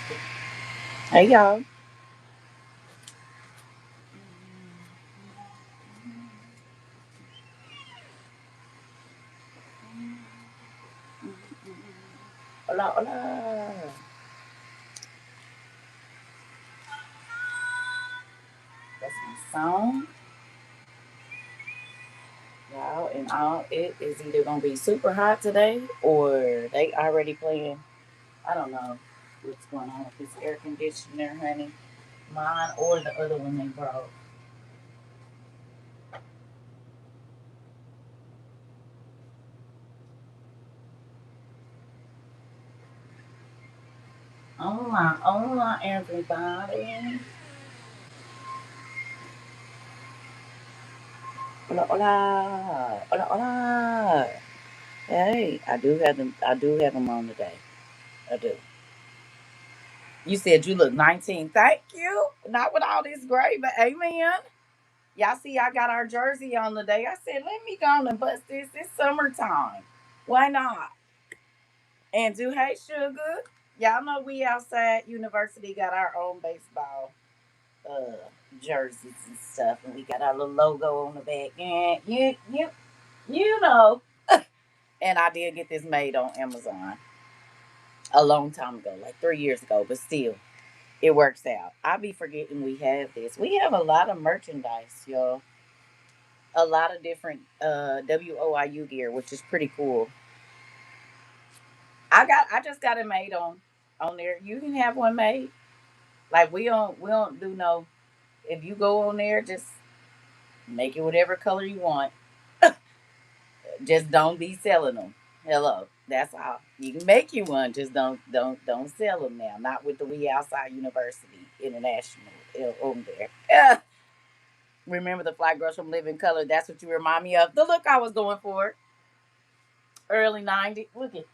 Hey y'all. Hola, hola. That's my song, y'all. And all it is either gonna be super hot today or they already playing. I don't know what's going on with this air conditioner, honey. Mine or the other one they brought. Hola, hola, everybody. Hola, hola, hola, hola. Hey, I do have them. I do have them on today. I do. You said you look 19. Thank you. Not with all this gray, but amen. Y'all see, I got our jersey on today. I said, let me go and bust this. It's summertime. Why not? And do hey sugar. Y'all know we outside university got our own baseball uh jerseys and stuff, and we got our little logo on the back. And you know. And I did get this made on Amazon a long time ago, like 3 years ago, but still, it works out. I be forgetting we have this. We have a lot of merchandise, y'all. A lot of different WOIU gear, which is pretty cool. I just got it made on there. You can have one made. Like we don't do no, if you go on there, just make it whatever color you want. Just don't be selling them. Hello. That's all. You can make you one, just don't sell them now. Not with the We Outside University International over there. Remember the Fly Girls from Living Color? That's what you remind me of. The look I was going for. Early 90s. Look at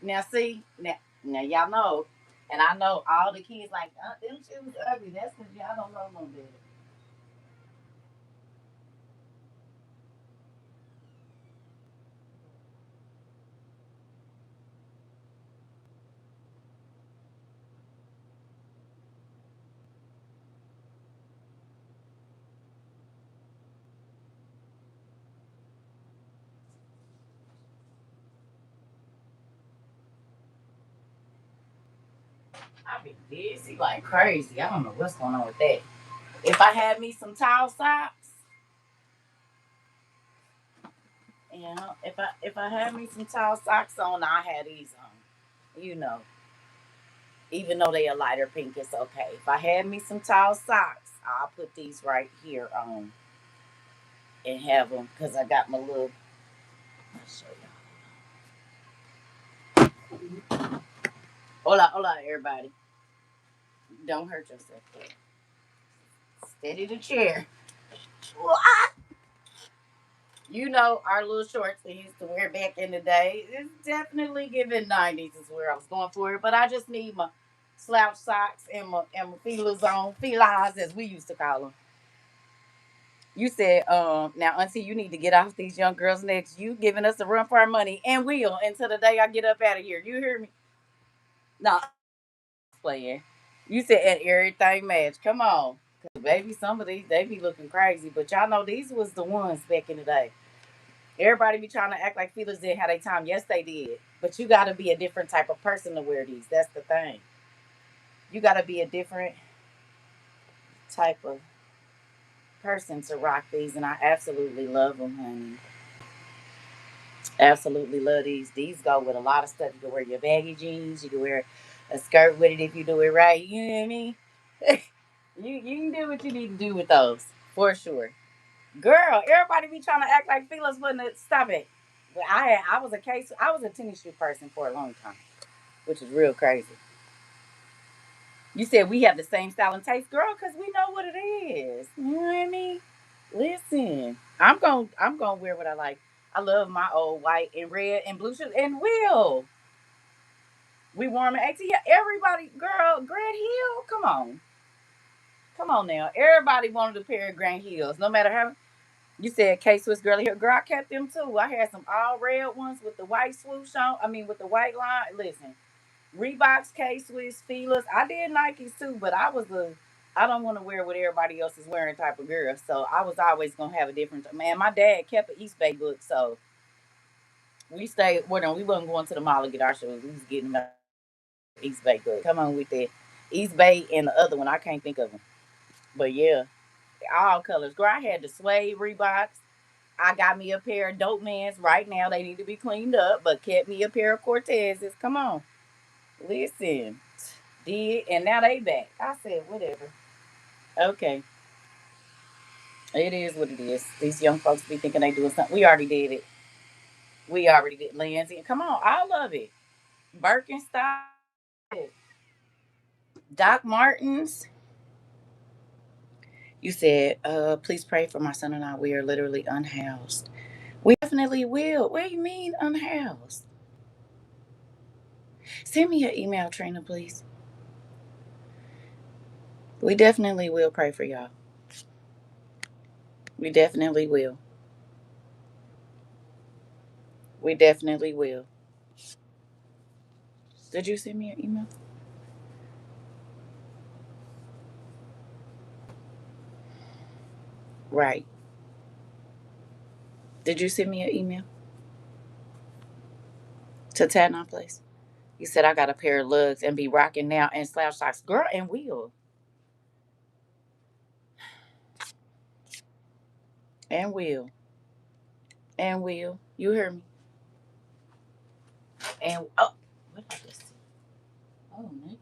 now, see now y'all know, and I know all the kids like them shoes ugly. That's because y'all don't know no better. I be busy like crazy. I don't know what's going on with that. If I had me some towel socks, if I had me some towel socks on, I had these on. You know, even though they a lighter pink, it's okay. If I had me some towel socks, I'll put these right here on and have them because I got my little. I'll show y'all. Hola, hola, everybody. Don't hurt yourself. Steady the chair. You know, our little shorts we used to wear back in the day. It's definitely giving 90s is where I was going for it. But I just need my slouch socks and my feelers on, felines as we used to call them. You said, now, Auntie, you need to get off these young girls' necks. You giving us a run for our money and will until the day I get up out of here. You hear me? No, playing. You said and everything match. Come on. Cause baby, some of these they be looking crazy. But y'all know these was the ones back in the day. Everybody be trying to act like feelers didn't have their time. Yes, they did. But you gotta be a different type of person to wear these. That's the thing. You gotta be a different type of person to rock these, and I absolutely love them, honey. Absolutely love these. These go with a lot of stuff. You can wear your baggy jeans. You can wear a skirt with it if you do it right. You know what I mean? You can do what you need to do with those for sure. Girl, everybody be trying to act like feelers wouldn't stop it. But I was a tennis shoe person for a long time, which is real crazy. You said we have the same style and taste, girl, because we know what it is. You know what I mean? Listen, I'm gonna wear what I like. I love my old white and red and blue shoes and will. We warm at 18. Yeah, everybody, girl, Grand Hill. Come on. Come on now. Everybody wanted a pair of Grand Hills. No matter how you said K Swiss girly hair. Girl, I kept them too. I had some all red ones with the white swoosh on. I mean with the white line. Listen. Reeboks, K-Swiss, Filas. I did Nikes too, but I don't want to wear what everybody else is wearing type of girl. So I was always gonna have a different. Man, my dad kept an East Bay book, so we stayed. Well, no, we wasn't going to the mall to get our shoes. We was getting them at East Bay book. Come on with that East Bay and the other one. I can't think of them, but yeah, all colors. Girl, I had the suede Reeboks. I got me a pair of Dope Mans right now. They need to be cleaned up, but kept me a pair of Cortezes. Come on, listen. Did and now they back. I said whatever. Okay, it is what it is. These young folks be thinking they doing something. We already did it. We already did Lindsay. Come on, all of it. Birkenstock, Doc Martens. You said, please pray for my son and I. We are literally unhoused. We definitely will. What do you mean unhoused? Send me your email, Trina, please. We definitely will pray for y'all. We definitely will. We definitely will. Did you send me your email? Right. Did you send me your email to Tadnon Place? You said I got a pair of lugs and be rocking now and slouch socks. Girl, and will. And will. And will. You hear me? And oh, what did I just see? Oh man,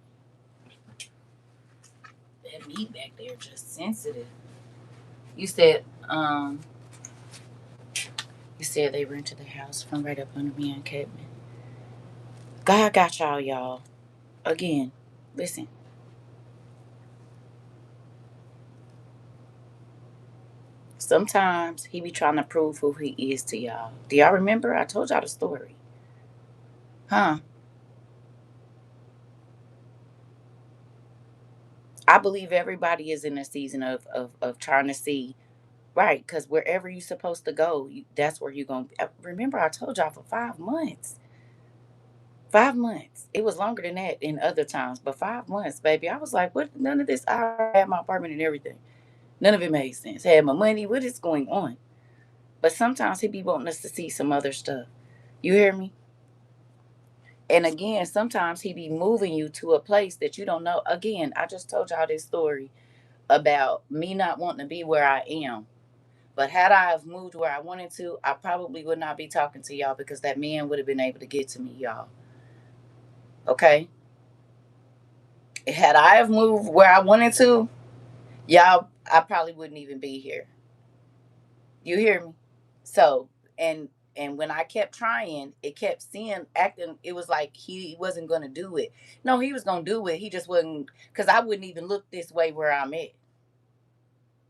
that meat back there just sensitive. You said, you said they rented the house from right up under me and kept me. God got y'all, y'all. Again, listen. Sometimes he be trying to prove who he is to y'all. Do y'all remember? I told y'all the story. Huh? I believe everybody is in a season of trying to see. Right, because wherever you're supposed to go, that's where you're going to. Remember, I told y'all for 5 months. 5 months. It was longer than that in other times, but 5 months, baby. I was like, what? None of this. I had my apartment and everything. None of it made sense. Had my money. What is going on? But sometimes he be wanting us to see some other stuff. You hear me? And again, sometimes he be moving you to a place that you don't know. Again, I just told y'all this story about me not wanting to be where I am. But had I have moved where I wanted to, I probably would not be talking to y'all because that man would have been able to get to me, y'all. Okay? Had I have moved where I wanted to, y'all, I probably wouldn't even be here. You hear me? So, and when I kept trying, it kept seeing acting. It was like he wasn't gonna do it. No, he was gonna do it. He just wasn't, because I wouldn't even look this way where I'm at,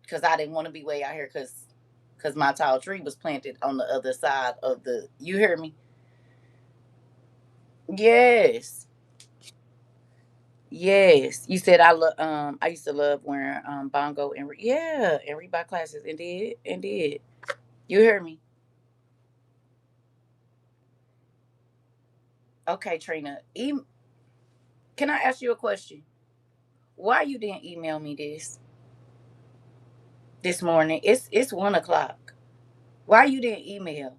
because I didn't want to be way out here because my tall tree was planted on the other side of the. You hear me? Yes. Yes, you said I used to love wearing bongo and yeah and Reebok classes. Indeed. You hear me? Okay, Trina. Can I ask you a question? Why you didn't email me this morning? It's 1 o'clock. Why you didn't email?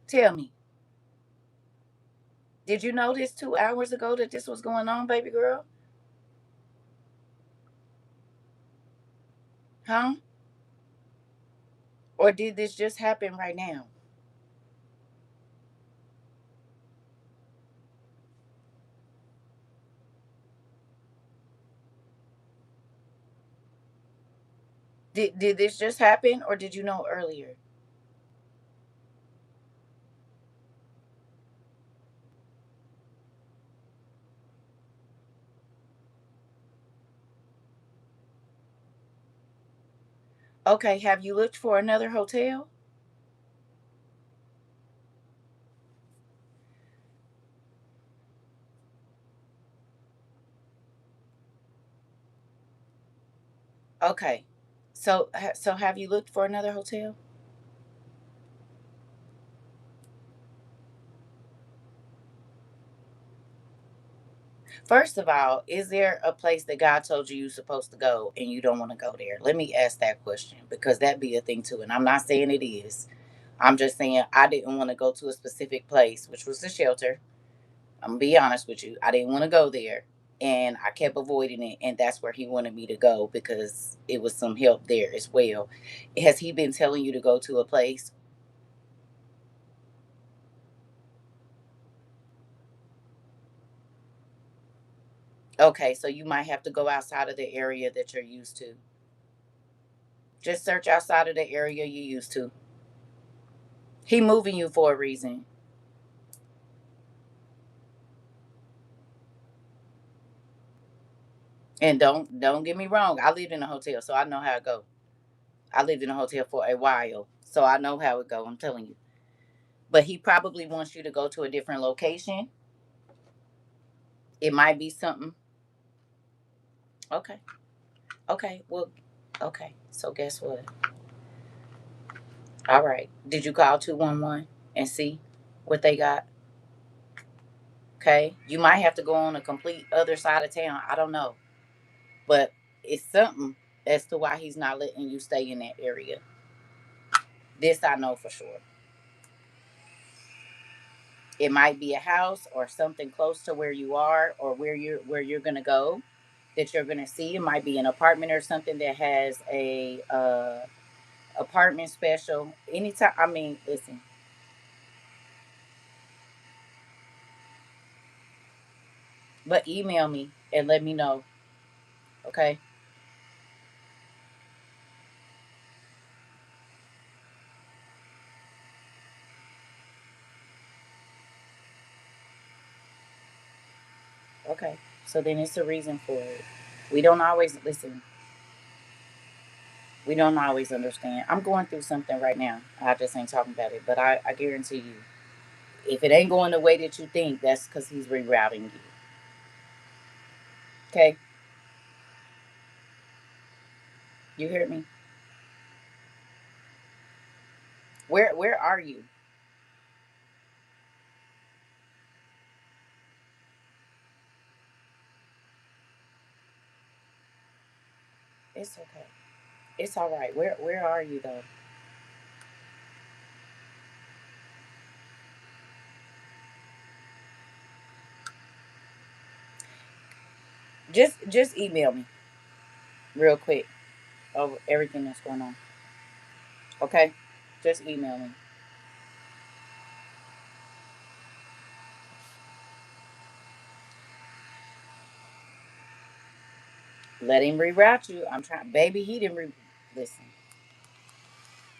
Tell me. Did you notice 2 hours ago that this was going on, baby girl? Huh? Or did this just happen right now? Did this just happen or did you know earlier? Okay, have you looked for another hotel? Okay. So have you looked for another hotel? First of all, is there a place that God told you you're supposed to go and you don't want to go there? Let me ask that question because that be a thing too. And I'm not saying it is. I'm just saying I didn't want to go to a specific place, which was the shelter. I'm gonna be honest with you. I didn't want to go there. And I kept avoiding it. And that's where he wanted me to go because it was some help there as well. Has he been telling you to go to a place? Okay, so you might have to go outside of the area that you're used to. Just search outside of the area you used to. He moving you for a reason. And don't get me wrong. I lived in a hotel, so I know how it go. I lived in a hotel for a while, so I know how it go. I'm telling you. But he probably wants you to go to a different location. It might be something. Okay. Okay. Well, okay. So guess what? All right. Did you call 211 and see what they got? Okay. You might have to go on a complete other side of town. I don't know. But it's something as to why he's not letting you stay in that area. This I know for sure. It might be a house or something close to where you are or where you're gonna go that you're gonna see. It might be an apartment or something that has a apartment special. Anytime, I mean, listen, but email me and let me know. Okay. Okay. So then it's a reason for it. We don't always listen. We don't always understand. I'm going through something right now. I just ain't talking about it, but I guarantee you, if it ain't going the way that you think, that's because he's rerouting you. Okay. You hear me? Where are you? It's okay. It's all right. Where are you though? Just email me real quick of everything that's going on. Okay? Just email me. Let him reroute you. I'm trying, baby. He didn't listen.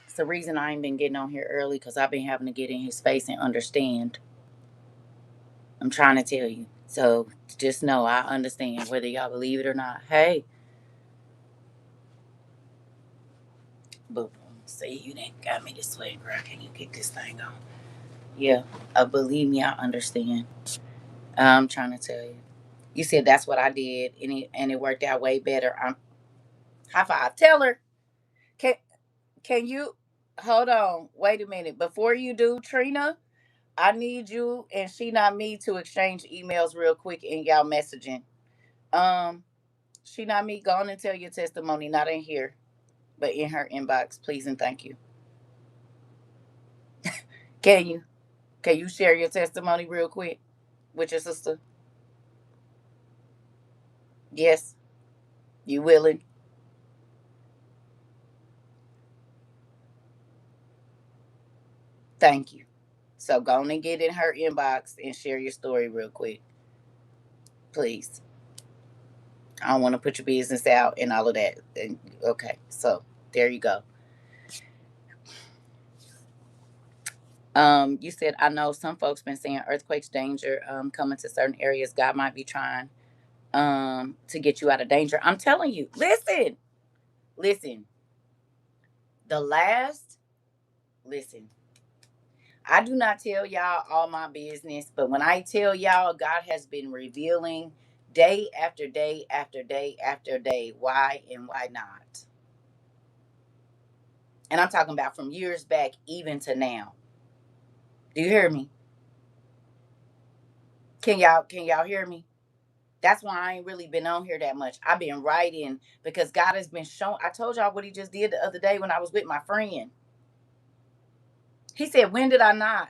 It's the reason I ain't been getting on here early because I've been having to get in his face and understand. I'm trying to tell you. So just know I understand whether y'all believe it or not. Hey, boom. See, you didn't got me this way, girl. Can you get this thing on? Yeah. Believe me, I understand. I'm trying to tell you. You said that's what I did, and it worked out way better. High five. Tell her. Can can you hold on? Wait a minute. Before you do, Trina, I need you and she not me to exchange emails real quick in y'all messaging. Um, she not me. Go on and tell your testimony, not in here, but in her inbox, please and thank you. Can you? Can you share your testimony real quick with your sister? Yes, you willing? Thank you. So go on and get in her inbox and share your story real quick, please. I don't want to put your business out and all of that. Okay, so there you go. You said I know some folks been saying earthquakes danger coming to certain areas. God might be trying to get you out of danger. I'm telling you, listen, listen. The last listen. I do not tell y'all all my business, but when I tell y'all, God has been revealing day after day after day after day why and why not. And I'm talking about from years back even to now. Do you hear me? Can y'all hear me? That's why I ain't really been on here that much. I've been writing because God has been showing. I told y'all what he just did the other day when I was with my friend. He said, when did I not?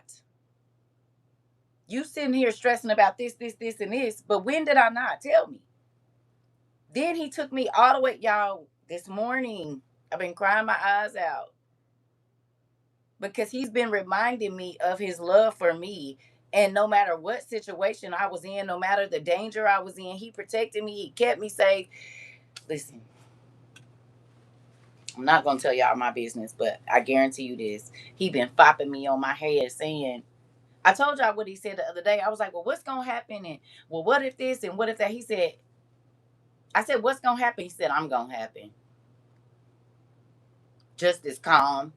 You sitting here stressing about this, and this, but when did I not? Tell me. Then he took me all the way, y'all, this morning. I've been crying my eyes out because he's been reminding me of his love for me. And no matter what situation I was in, no matter the danger I was in, he protected me. He kept me safe. Listen, I'm not gonna tell y'all my business, but I guarantee you this. He been fopping me on my head saying, I told y'all what he said the other day. I was like, well, what's gonna happen? And well, what if this and what if that? He said, I said, what's gonna happen? He said, I'm gonna happen. Just as calm.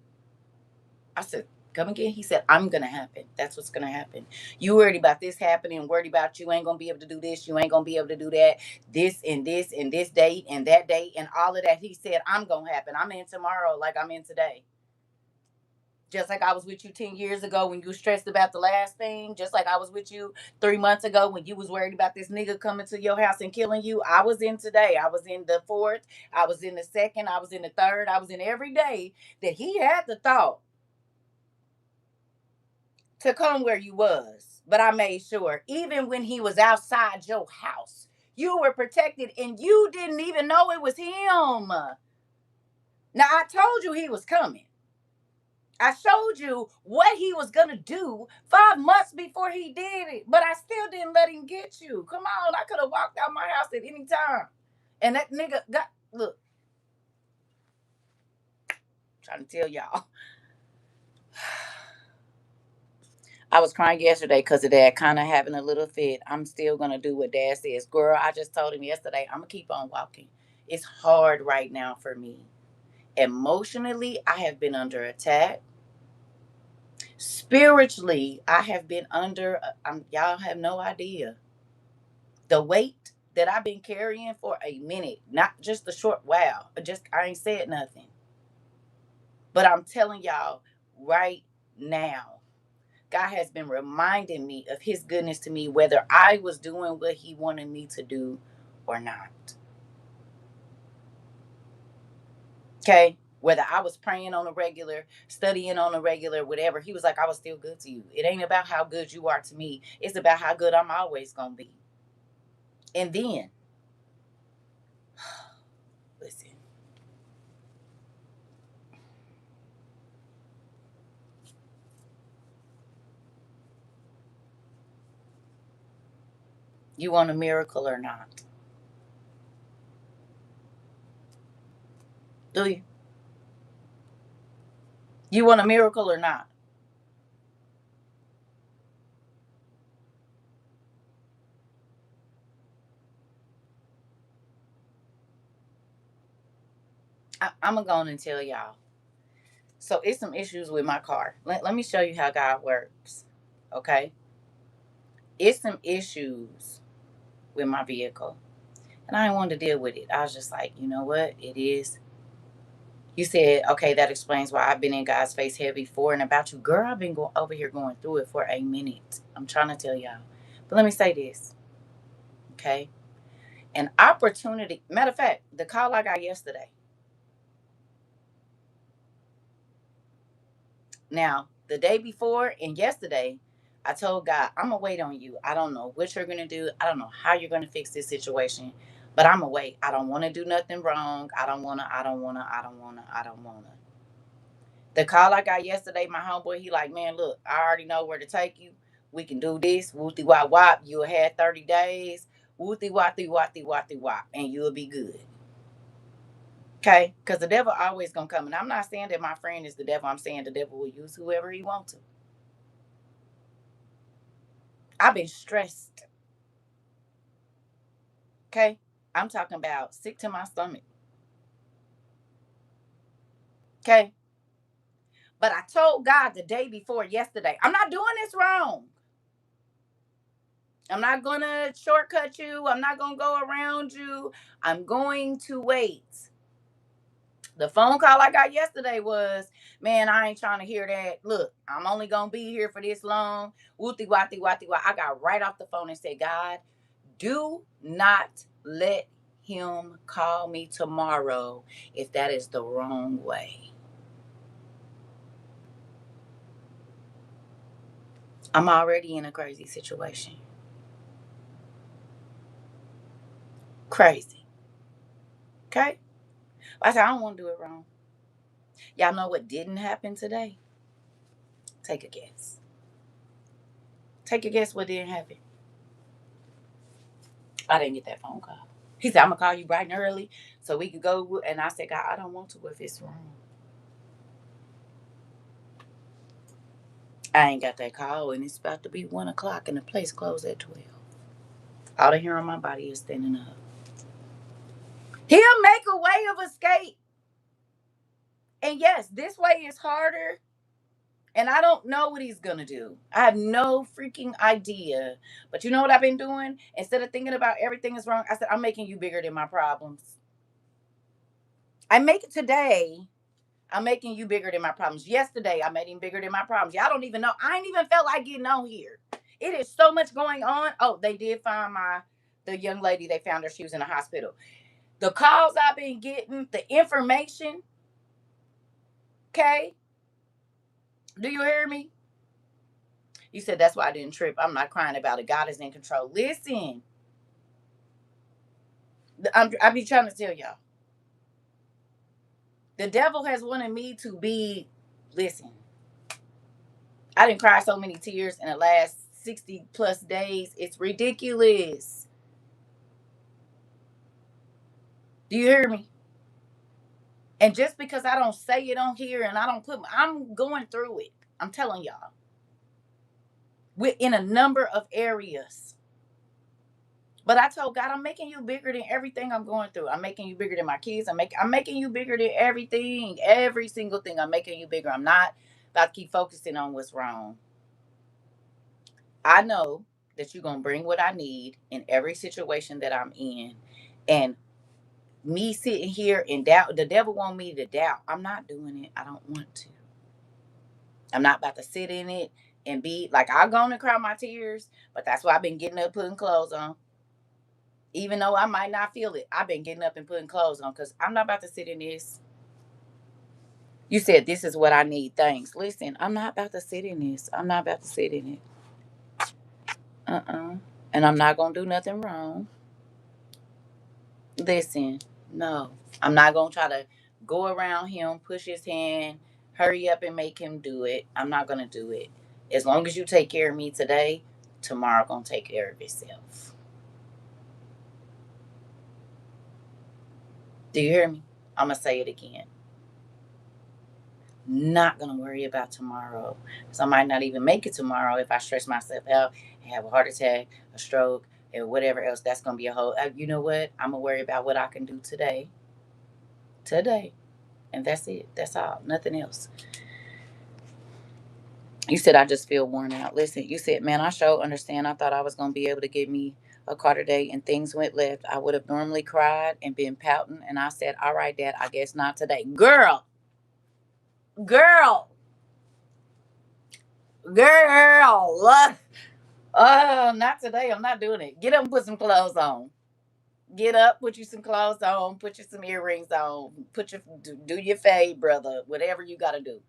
I said, come again? He said, I'm gonna happen. That's what's gonna happen. You worried about this happening, worried about you ain't gonna be able to do this, you ain't gonna be able to do that, this and this date and that date and all of that. He said, I'm gonna happen. I'm in tomorrow like I'm in today. Just like I was with you 10 years ago when you stressed about the last thing. Just like I was with you 3 months ago when you was worried about this nigga coming to your house and killing you. I was in today. I was in the fourth. I was in the second. I was in the third. I was in every day that he had the thought to come where you was. But I made sure, even when he was outside your house, you were protected and you didn't even know it was him. Now, I told you he was coming. I showed you what he was going to do 5 months before he did it, but I still didn't let him get you. Come on, I could have walked out my house at any time. And that nigga got, look, I'm trying to tell y'all. I was crying yesterday because of dad kind of having a little fit. I'm still going to do what dad says. Girl, I just told him yesterday, I'm going to keep on walking. It's hard right now for me. Emotionally, I have been under attack. Spiritually, I have been under, y'all have no idea. The weight that I've been carrying for a minute, not just a short while. Just I ain't said nothing. But I'm telling y'all right now, God has been reminding me of his goodness to me, whether I was doing what he wanted me to do or not. Okay? Whether I was praying on a regular, studying on a regular, whatever, he was like, I was still good to you. It ain't about how good you are to me. It's about how good I'm always going to be. And then, listen, you want a miracle or not? Do you? You want a miracle or not? I'm going to go on and tell y'all. So it's some issues with my car. Let me show you how God works. Okay? It's some issues with my vehicle. And I didn't want to deal with it. I was just like, you know what? It is. You said, okay, that explains why I've been in God's face heavy for and about you. Girl, I've been over here going through it for a minute. I'm trying to tell y'all. But let me say this. Okay? An opportunity. Matter of fact, the call I got yesterday. Now, the day before and yesterday, I told God, I'm going to wait on you. I don't know what you're going to do. I don't know how you're going to fix this situation, but I'm going to wait. I don't want to do nothing wrong. I don't want to. The call I got yesterday, my homeboy, he like, man, look, I already know where to take you. We can do this. Wooty wop wop. You'll have 30 days. Wooty wotty wotty wotty wop. And you'll be good. Okay? Because the devil always going to come. And I'm not saying that my friend is the devil. I'm saying the devil will use whoever he wants to. I've been stressed. Okay? I'm talking about sick to my stomach. Okay? But I told God the day before yesterday, I'm not doing this wrong. I'm not going to shortcut you. I'm not going to go around you. I'm going to wait. The phone call I got yesterday was, man, I ain't trying to hear that. Look, I'm only going to be here for this long. Wooty, watty, watty, watty. I got right off the phone and said, God, Do not let him call me tomorrow if that is the wrong way. I'm already in a crazy situation. Crazy. Okay? I said, I don't want to do it wrong. Y'all know what didn't happen today? Take a guess. Take a guess what didn't happen. I didn't get that phone call. He said, I'm going to call you bright and early so we could go. And I said, God, I don't want to if it's wrong. I ain't got that call, and it's about to be 1 o'clock, and the place closed at 12. All the hair on my body is standing up. He'll make a way of escape. And yes, this way is harder. And I don't know what he's going to do. I have no freaking idea. But you know what I've been doing? Instead of thinking about everything is wrong, I said, I'm making you bigger than my problems. I make it today. I'm making you bigger than my problems. Yesterday, I made him bigger than my problems. Y'all don't even know. I ain't even felt like getting on here. It is so much going on. Oh, they did find the young lady. They found her. She was in the hospital. The calls I've been getting, the information. Okay. Do you hear me? You said that's why I didn't trip. I'm not crying about it. God is in control. Listen, I be trying to tell y'all. The devil has wanted me to be, listen, I didn't cry so many tears in the last 60 plus days. It's ridiculous. Do you hear me? And just because I don't say it on here and I don't I'm going through it. I'm telling y'all. We're in a number of areas. But I told God, I'm making you bigger than everything I'm going through. I'm making you bigger than my kids. I'm making you bigger than everything. Every single thing. I'm making you bigger. I'm not about to keep focusing on what's wrong. I know that you're going to bring what I need in every situation that I'm in. And me sitting here and doubt, the devil want me to doubt. I'm not doing it. I don't want to. I'm not about to sit in it and be like, I'm going to cry my tears, but that's why I've been getting up, putting clothes on. Even though I might not feel it, I've been getting up and putting clothes on because I'm not about to sit in this. You said this is what I need. Thanks. Listen, I'm not about to sit in this. I'm not about to sit in it. And I'm not going to do nothing wrong. Listen, no. I'm not going to try to go around him, push his hand, hurry up and make him do it. I'm not going to do it. As long as you take care of me today, tomorrow going to take care of itself. Do you hear me? I'm going to say it again. Not going to worry about tomorrow. So I might not even make it tomorrow if I stress myself out and have a heart attack, a stroke, and whatever else. That's going to be a whole, you know what? I'm going to worry about what I can do today. Today. And that's it. That's all. Nothing else. You said I just feel worn out. Listen, you said, man, I sure understand. I thought I was going to be able to get me a car today and things went left. I would have normally cried and been pouting. And I said, all right, Dad, I guess not today. Girl, girl. Oh, not today. I'm not doing it. Get up and put some clothes on. Get up, put you some clothes on, put you some earrings on, do your fade, brother. Whatever you got to do.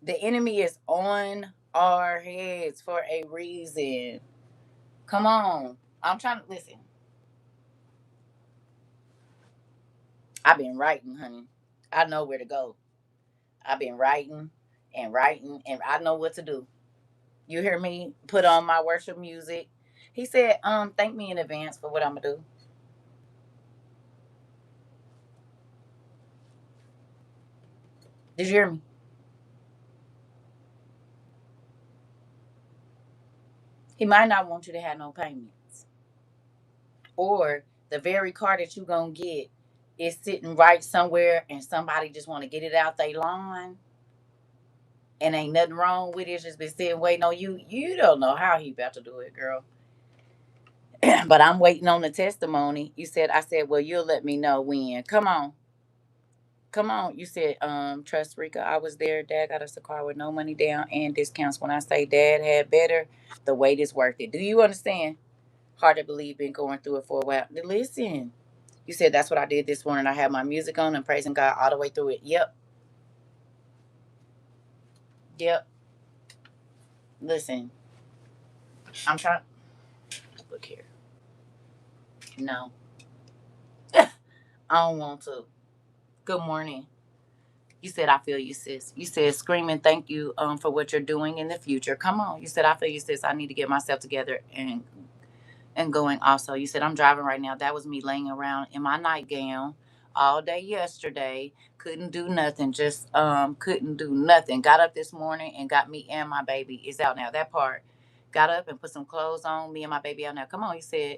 The enemy is on our heads for a reason. Come on. I'm trying to listen. I've been writing, honey. I know where to go. I've been writing, and I know what to do. You hear me? Put on my worship music. He said, thank me in advance for what I'm gonna do. Did you hear me? He might not want you to have no payments. Or the very car that you gonna get is sitting right somewhere and somebody just wanna get it out they lawn and ain't nothing wrong with it. It's just been sitting waiting on you. You don't know how he about to do it, girl. But I'm waiting on the testimony. You said, I said, well, you'll let me know when. Come on. Come on. You said, trust Rika, I was there. Dad got us a car with no money down and discounts. When I say dad had better, the wait is worth it. Do you understand? Hard to believe been going through it for a while. Listen, you said that's what I did this morning. I had my music on and praising God all the way through it. Yep. Yep. Listen, I'm trying. Look here. No, I don't want to. Good morning. You said I feel you, sis. You said screaming thank you for what you're doing in the future. Come on. You said I feel you, sis. I need to get myself together and going also. You said I'm driving right now. That was me laying around in my nightgown all day yesterday. Couldn't do nothing. Just couldn't do nothing. Got up this morning and got me and my baby is out now. That part. Got up and put some clothes on. Me and my baby out now. Come on. You said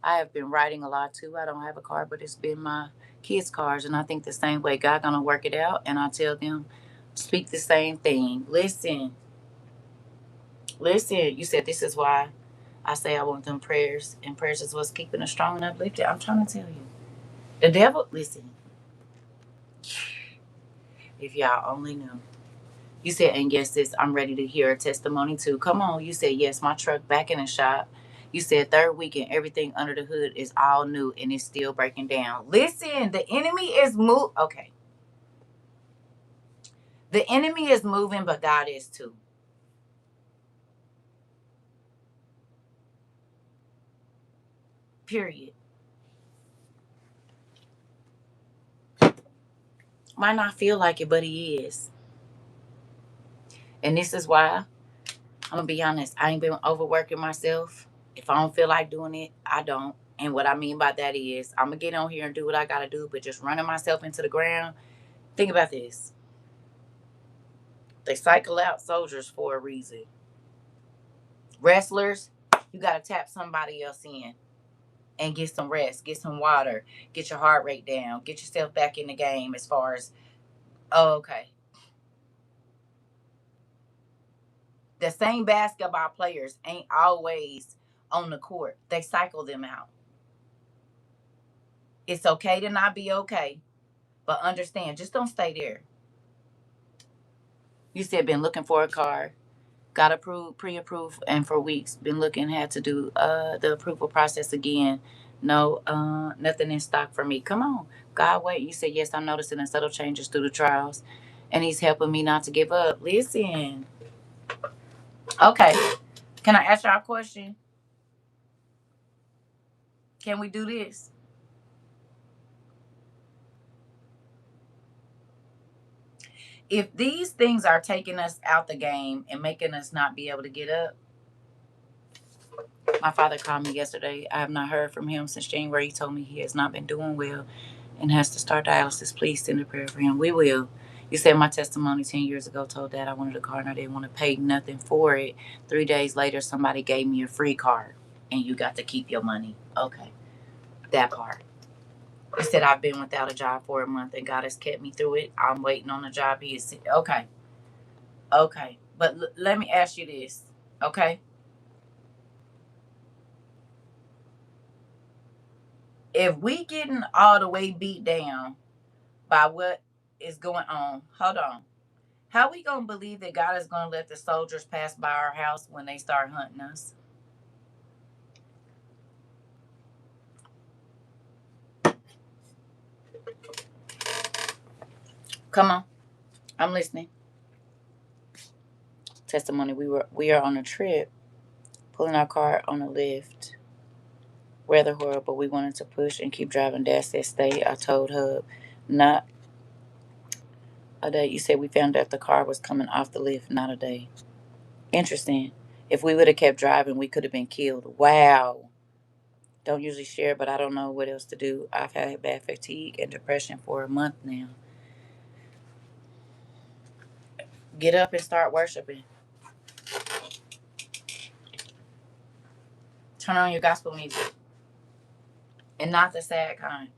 I have been riding a lot too. I don't have a car, but it's been my kids' cars, and I think the same way. God gonna work it out, and I tell them speak the same thing. Listen, listen. You said this is why I say I want them prayers, and prayers is what's keeping us strong and uplifted. I'm trying to tell you. The devil, listen, if y'all only knew. You said, and yes, sis, I'm ready to hear a testimony too. Come on. You said, yes, my truck back in the shop. You said third weekend, everything under the hood is all new and it's still breaking down. Listen, the enemy is okay. The enemy is moving, but God is too. Period. Might not feel like it, but he is. And this is why I'm gonna be honest. I ain't been overworking myself. If I don't feel like doing it, I don't. And what I mean by that is I'm gonna get on here and do what I gotta do, but just running myself into the ground. Think about this. They cycle out soldiers for a reason. Wrestlers, you gotta tap somebody else in and get some rest, get some water, get your heart rate down, get yourself back in the game as far as okay. The same basketball players ain't always on the court. They cycle them out. It's okay to not be okay, but understand, just don't stay there. You said been looking for a car, got approved, pre-approved, and for weeks been looking, had to do the approval process again. No, nothing in stock for me. Come on, God, wait. You said yes. I'm noticing the subtle changes through the trials, and He's helping me not to give up. Listen, okay. Can I ask y'all a question? Can we do this? If these things are taking us out the game and making us not be able to get up, my father called me yesterday. I have not heard from him since January. He told me he has not been doing well and has to start dialysis. Please send a prayer for him. We will. You said my testimony 10 years ago told Dad I wanted a car and I didn't want to pay nothing for it. 3 days later, somebody gave me a free car and you got to keep your money. Okay, that part. He said I've been without a job for a month and God has kept me through it. I'm waiting on a job. He is okay. Okay, but let me ask you this. Okay, if we getting all the way beat down by what is going on, hold on. How we gonna believe that God is gonna let the soldiers pass by our house when they start hunting us? Come on, I'm listening. Testimony: we are on a trip, pulling our car on a lift. Weather horrible. We wanted to push and keep driving. Dad said stay. I told Hub not a day. You said we found out the car was coming off the lift. Not a day. Interesting. If we would have kept driving, we could have been killed. Wow. Don't usually share, but I don't know what else to do. I've had bad fatigue and depression for a month now. Get up and start worshiping. Turn on your gospel music and not the sad kind.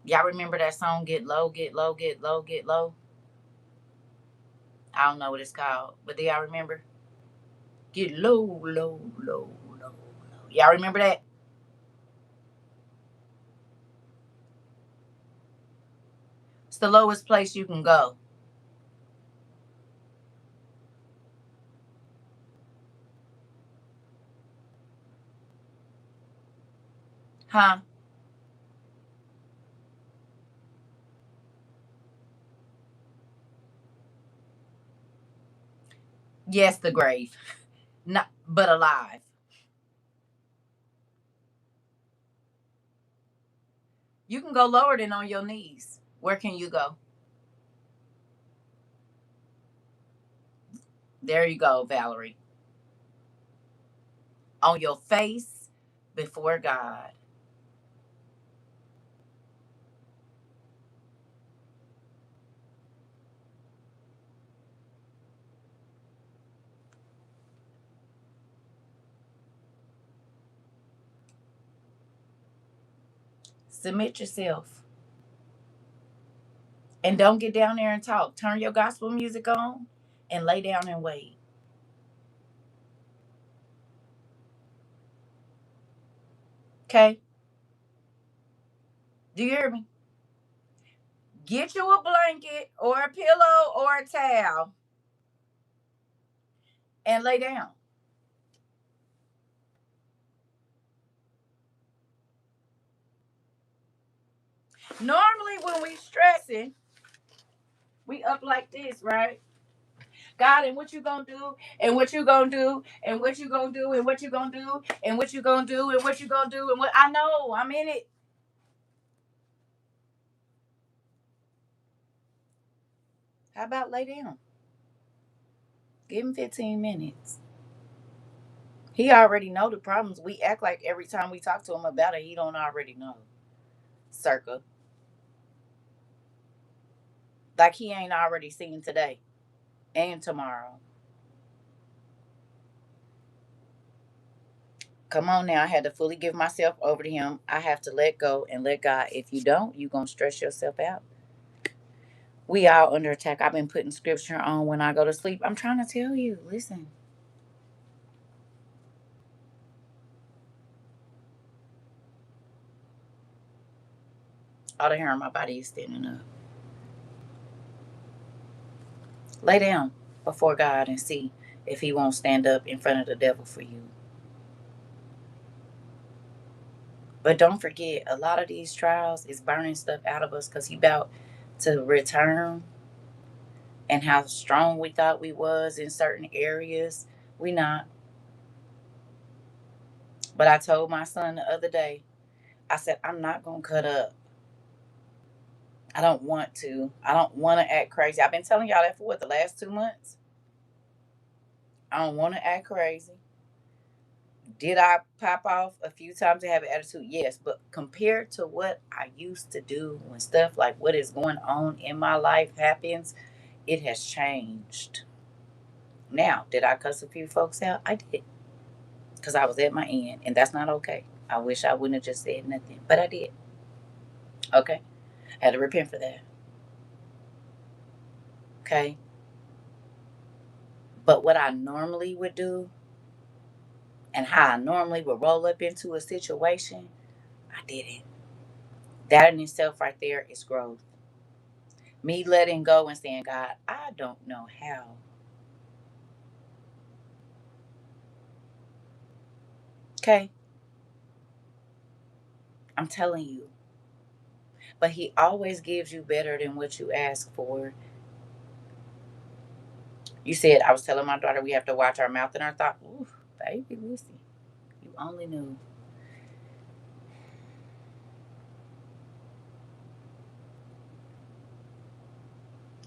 Y'all remember that song, Get Low, Get Low, Get Low, Get Low? I don't know what it's called, but do y'all remember? Get low, low, low, low, low. Y'all remember that? It's the lowest place you can go. Huh? Yes, the grave. Not, but alive. You can go lower than on your knees. Where can you go? There you go, Valerie. On your face before God. Submit yourself. And don't get down there and talk. Turn your gospel music on and lay down and wait. Okay? Do you hear me? Get you a blanket or a pillow or a towel and lay down. Normally when we stressing, we up like this, right? God, and what you gonna do, and what you gonna do, and what you gonna do, and what you gonna do, and what you gonna do, and what you gonna do, and what I know, I'm in it. How about lay down? Give him 15 minutes. He already know the problems. We act like every time we talk to him about it, he don't already know. Circa. Like he ain't already seen today and tomorrow. Come on now. I had to fully give myself over to him. I have to let go and let God. If you don't, you gonna stress yourself out. We all under attack. I've been putting scripture on when I go to sleep. I'm trying to tell you, listen. All the hair on my body is standing up. Lay down before God and see if he won't stand up in front of the devil for you. But don't forget, a lot of these trials is burning stuff out of us because he about to return, and how strong we thought we was in certain areas. We not. But I told my son the other day, I said, I'm not gonna cut up. I don't want to. I don't want to act crazy. I've been telling y'all that for what, the last 2 months? I don't want to act crazy. Did I pop off a few times and have an attitude? Yes. But compared to what I used to do when stuff like what is going on in my life happens, it has changed. Now, did I cuss a few folks out? I did. Because I was at my end. And that's not okay. I wish I wouldn't have just said nothing. But I did. Okay. I had to repent for that. Okay. But what I normally would do and how I normally would roll up into a situation, I didn't. That in itself right there is growth. Me letting go and saying, God, I don't know how. Okay. I'm telling you. But he always gives you better than what you ask for. You said, I was telling my daughter we have to watch our mouth and our thought. Ooh, baby, listen. You only knew.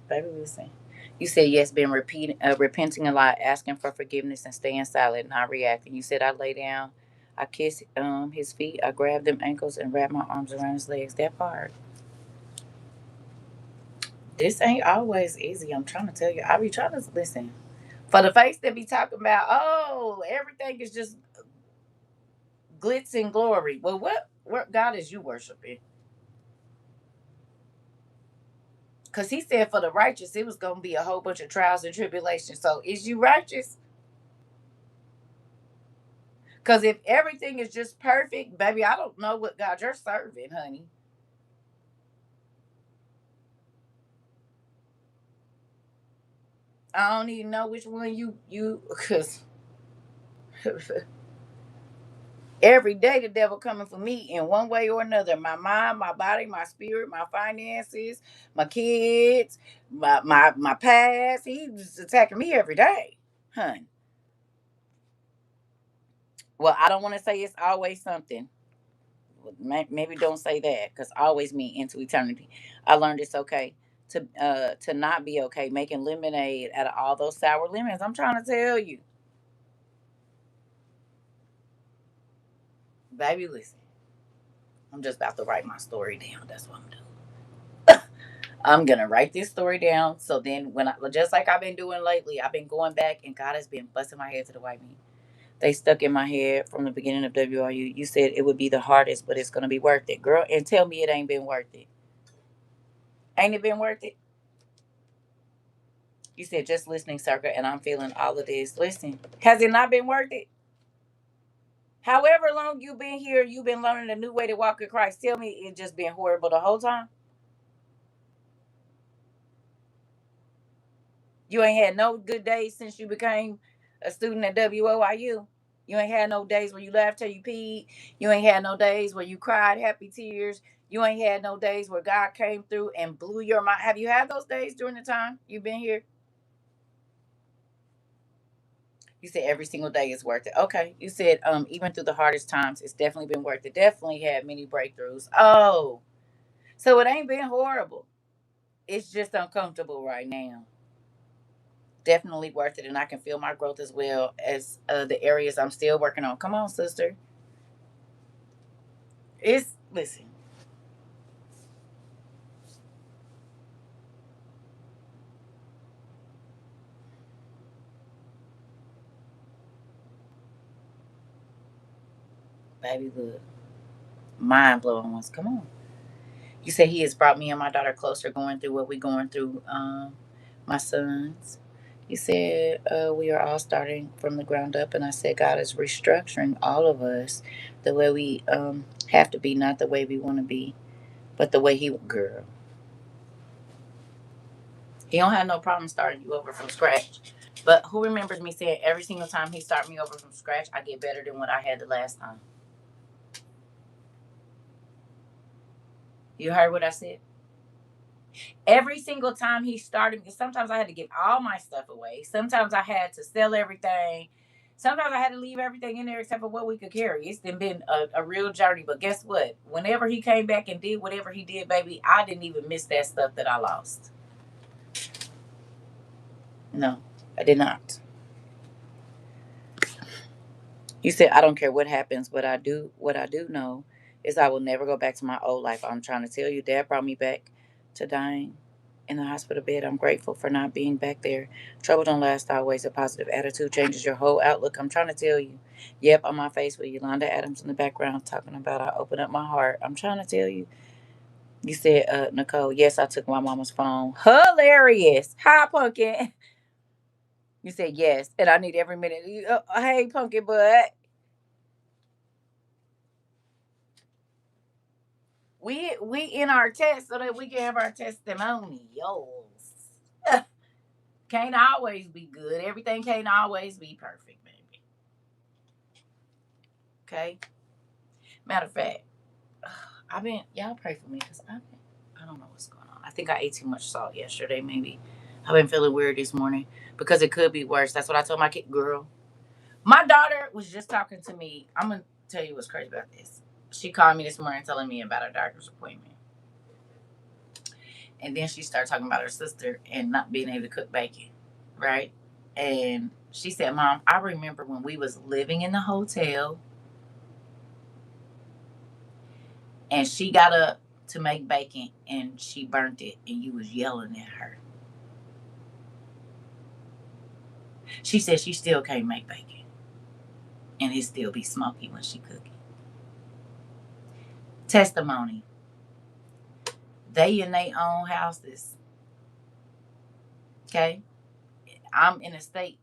Baby, listen. You said yes, been repenting a lot, asking for forgiveness and staying silent, not reacting. You said I lay down, I kiss his feet, I grab them ankles and wrap my arms around his legs. That part. This ain't always easy. I'm trying to tell you. I be trying to listen. For the face that be talking about, oh, everything is just glitz and glory. Well, what God is you worshiping? Because he said for the righteous, it was going to be a whole bunch of trials and tribulations. So is you righteous? Because if everything is just perfect, baby, I don't know what God you're serving, honey. I don't even know which one you because Every day the devil coming for me in one way or another. My mind, my body, my spirit, my finances, my kids, my past. He's attacking me every day. Hun. Well, I don't want to say it's always something. Maybe don't say that, because always mean into eternity. I learned it's okay to not be okay making lemonade out of all those sour lemons. I'm trying to tell you, baby. Listen, I'm just about to write my story down. That's what I'm doing. I'm gonna write this story down. So then, when I just like I've been doing lately, I've been going back, and God has been busting my head to the white meat. They stuck in my head from the beginning of WRU. You said it would be the hardest, but it's gonna be worth it, girl. And tell me it ain't been worth it. Ain't it been worth it? You said just listening, Circa, and I'm feeling all of this. Listen, has it not been worth it? However long you've been here, you've been learning a new way to walk in Christ. Tell me it just been horrible the whole time. You ain't had no good days since you became a student at WOIU. You ain't had no days where you laughed till you peed. You ain't had no days where you cried happy tears. You ain't had no days where God came through and blew your mind. Have you had those days during the time you've been here? You said every single day is worth it. Okay. You said even through the hardest times, it's definitely been worth it. Definitely had many breakthroughs. Oh, so it ain't been horrible. It's just uncomfortable right now. Definitely worth it, and I can feel my growth as well as the areas I'm still working on. Come on, sister. It's listen, baby. Look, mind blowing ones. Come on. You said he has brought me and my daughter closer, going through what we're going through. My sons. You said we are all starting from the ground up, and I said God is restructuring all of us the way we have to be, not the way we want to be, but the way He. Girl, He don't have no problem starting you over from scratch. But who remembers me saying every single time He start me over from scratch, I get better than what I had the last time? You heard what I said? Every single time He started me, sometimes I had to give all my stuff away. Sometimes I had to sell everything. Sometimes I had to leave everything in there except for what we could carry. It's been a real journey. But guess what? Whenever He came back and did whatever He did, baby, I didn't even miss that stuff that I lost. No, I did not. You said I don't care what happens, but I do. What I do know is I will never go back to my old life. I'm trying to tell you, Dad brought me back to dying in the hospital bed. I'm grateful for not being back there. Trouble don't last always. A positive attitude changes your whole outlook. I'm trying to tell you. Yep, on my face with Yolanda Adams in the background talking about I open up my heart. I'm trying to tell you. You said, Nicole, yes, I took my mama's phone. Hilarious. Hi, Pumpkin. You said yes, and I need every minute. Hey, Pumpkin Bud. We in our test so that we can have our testimonials. Can't always be good. Everything can't always be perfect, baby. Okay. Matter of fact, I've been y'all pray for me because I don't know what's going on. I think I ate too much salt yesterday. Maybe I've been feeling weird this morning because it could be worse. That's what I told my kid. Girl, my daughter was just talking to me. I'm gonna tell you what's crazy about this. She called me this morning telling me about her doctor's appointment. And then she started talking about her sister and not being able to cook bacon, right? And she said, Mom, I remember when we was living in the hotel and she got up to make bacon and she burnt it and you was yelling at her. She said she still can't make bacon and it still be smoky when she cook it. Testimony. They in their own houses. Okay? I'm in a state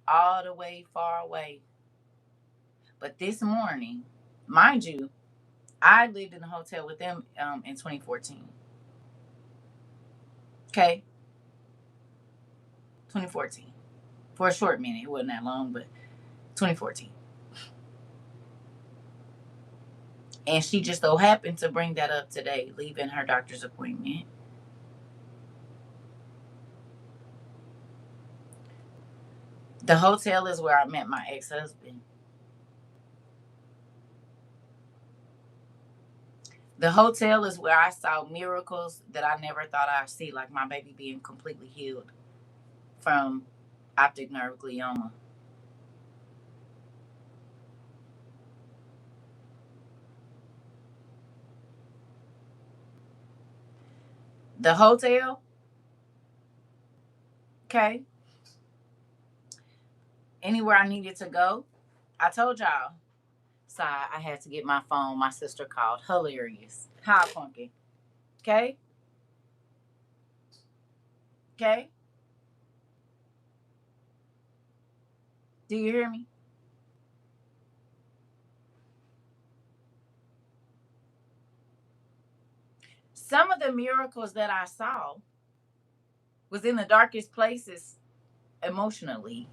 all the way far away. But this morning, mind you, I lived in a hotel with them in 2014. Okay, 2014. For a short minute, it wasn't that long, but 2014. And she just so happened to bring that up today, leaving her doctor's appointment. The hotel is where I met my ex-husband. The hotel is where I saw miracles that I never thought I'd see, like my baby being completely healed from optic nerve glioma. The hotel, okay, anywhere I needed to go, I told y'all. So I had to get my phone. My sister called. Hilarious. How funky. Okay? Okay? Do you hear me? Some of the miracles that I saw was in the darkest places emotionally.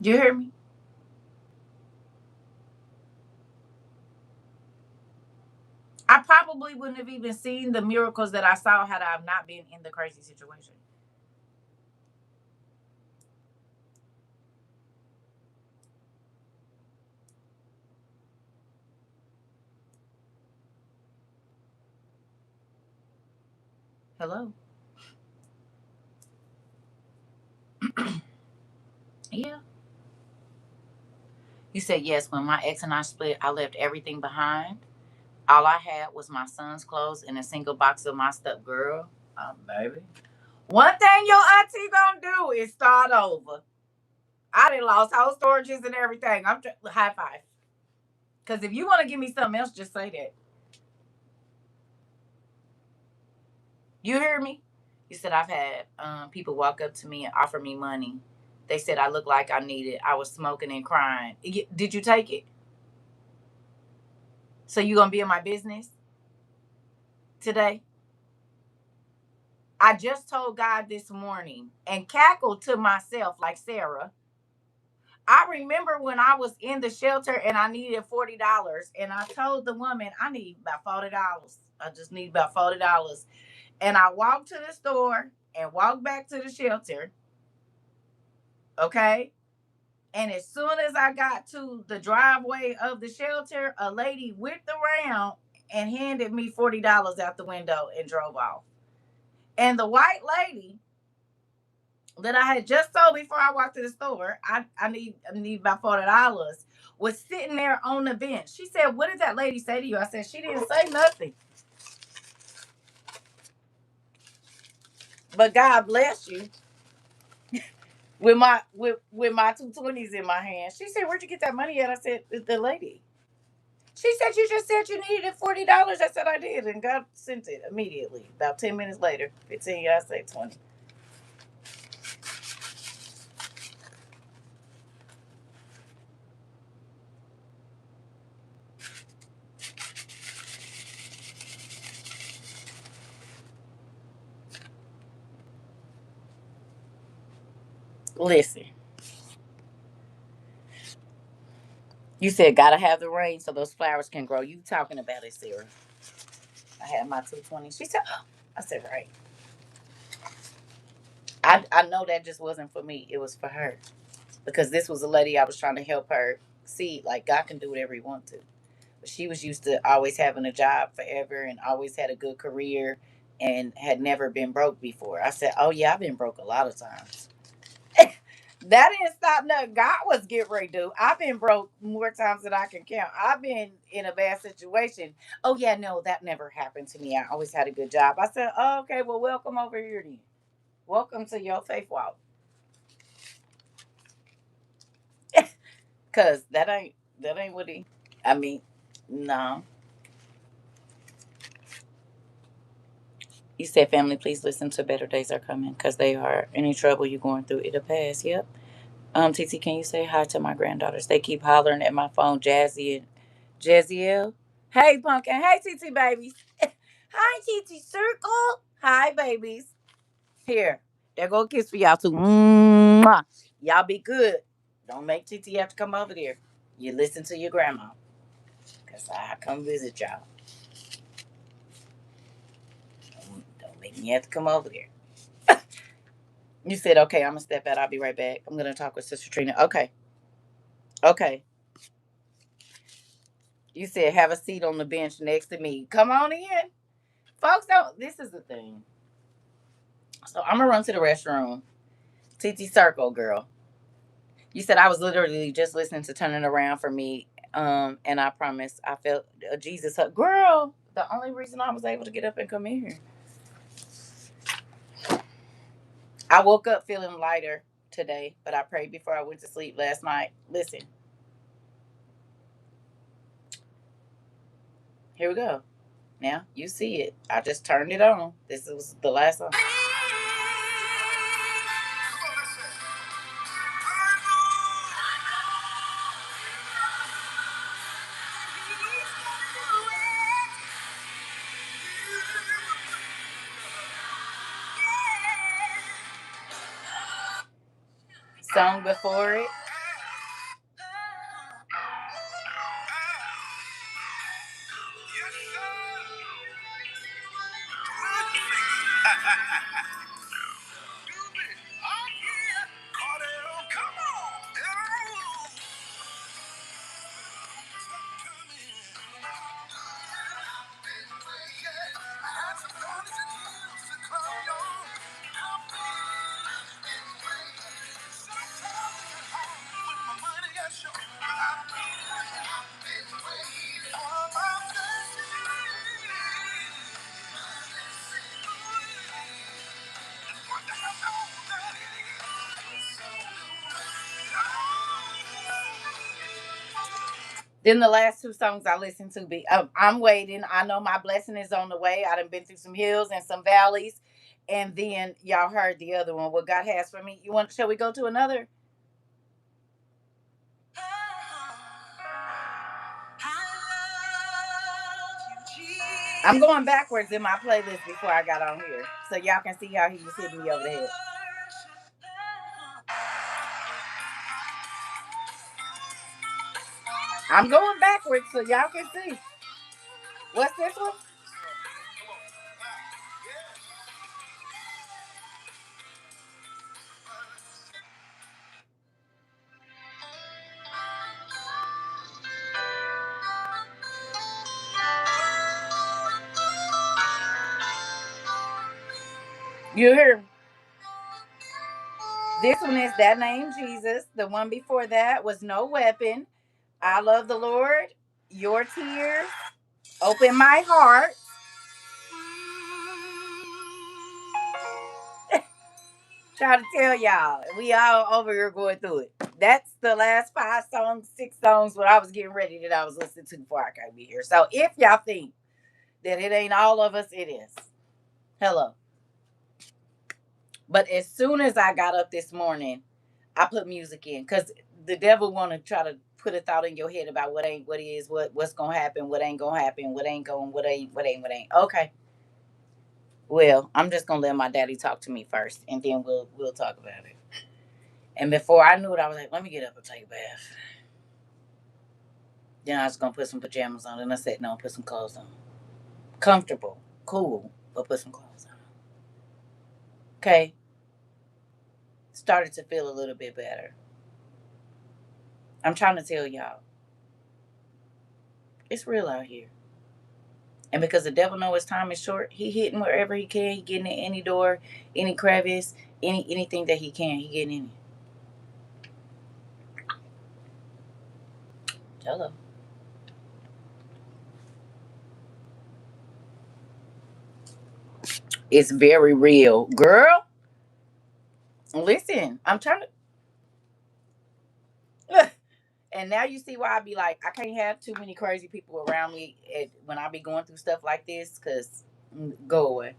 Do you hear me? I probably wouldn't have even seen the miracles that I saw had I not been in the crazy situation. Hello? Yeah. You said yes. When my ex and I split, I left everything behind. All I had was my son's clothes and a single box of my stuff. Girl, baby. One thing your auntie gonna do is start over. I done lost whole storages and everything. High five. Because if you want to give me something else, just say that. You hear me? You said I've had people walk up to me and offer me money. They said I looked like I needed. I was smoking and crying. Did you take it? So you gonna be in my business today? I just told God this morning and cackled to myself like Sarah. I remember when I was in the shelter and I needed $40, and I told the woman I need about $40. I just need about $40, and I walked to the store and walked back to the shelter. Okay, and as soon as I got to the driveway of the shelter, a lady whipped around and handed me $40 out the window and drove off. And the white lady that I had just told before I walked to the store, I need about $40, was sitting there on the bench. She said, "What did that lady say to you?" I said, "She didn't say nothing, but God bless you with my 220s in my hand." She said, "Where'd you get that money at?" I said, "The lady." She said, "You just said you needed $40." I said, "I did," and God sent it immediately. About 10 minutes later, 15. I say 20. Listen, you said gotta have the rain so those flowers can grow. You talking about it, Sarah? I had my 220. She said, oh. I said, right. I know that just wasn't for me. It was for her. Because this was a lady I was trying to help her see, like, God can do whatever he wants to. But she was used to always having a job forever and always had a good career and had never been broke before. I said, oh, yeah, I've been broke a lot of times. That didn't stop nothing God was getting ready to do. I've been broke more times than I can count. I've been in a bad situation. Oh, yeah, no, that never happened to me. I always had a good job. I said, oh, okay, well, welcome over here then. Welcome to your faith walk. Cause that ain't what he. I mean, no. You said, family, please listen to better days are coming, cause they are. Any trouble you going through, it'll pass. Yep. TT, can you say hi to my granddaughters? They keep hollering at my phone, Jazzy and Jaziel. Hey, pumpkin. Hey, TT babies. Hi, TT Circle. Hi, babies. Here. There go a kiss for y'all too. Mwah. Y'all be good. Don't make TT have to come over there. You listen to your grandma. Because I come visit y'all. Don't make me have to come over there. You said, okay, I'm going to step out. I'll be right back. I'm going to talk with Sister Trina. Okay. Okay. You said, have a seat on the bench next to me. Come on in. Folks, don't. This is the thing. So I'm going to run to the restroom. TT Circle, girl. You said I was literally just listening to Turning Around for Me. And I promise I felt a Jesus hug. Girl, the only reason I was able to get up and come in here. I woke up feeling lighter today, but I prayed before I went to sleep last night. Listen, here we go. Now you see it. I just turned it on. This was the last song. Song before it. Then the last two songs I listened to be I'm Waiting. I know my blessing is on the way. I done been through some hills and some valleys. And then y'all heard the other one, What God Has for Me. You want shall we go to another? I'm going backwards in my playlist before I got on here. So y'all can see how he was hitting me over the head. I'm going backwards so y'all can see. What's this one? You hear? This one is That Name Jesus. The one before that was No Weapon. I Love the Lord. Your Tears. Open My Heart. Try to tell y'all. We all over here going through it. That's the last 5 songs, 6 songs what I was getting ready that I was listening to before I came here. So if y'all think that it ain't all of us, it is. Hello. But as soon as I got up this morning, I put music in because the devil want to try to put a thought in your head about what ain't, what is, what's gonna happen, what ain't gonna happen, what ain't going, what ain't. Okay. Well, I'm just gonna let my daddy talk to me first, and then we'll talk about it. And before I knew it, I was like, let me get up and take a bath. Then I was gonna put some pajamas on, and I said, no, put some clothes on. Comfortable, cool, but put some clothes on. Okay. Started to feel a little bit better. I'm trying to tell y'all, it's real out here. And because the devil know his time is short, he hitting wherever he can. He getting in any door, any crevice, anything that he can. He getting in it. Hello. It's very real, girl. Listen, I'm trying to. And now you see why I be like, I can't have too many crazy people around me when I be going through stuff like this. Cause go away.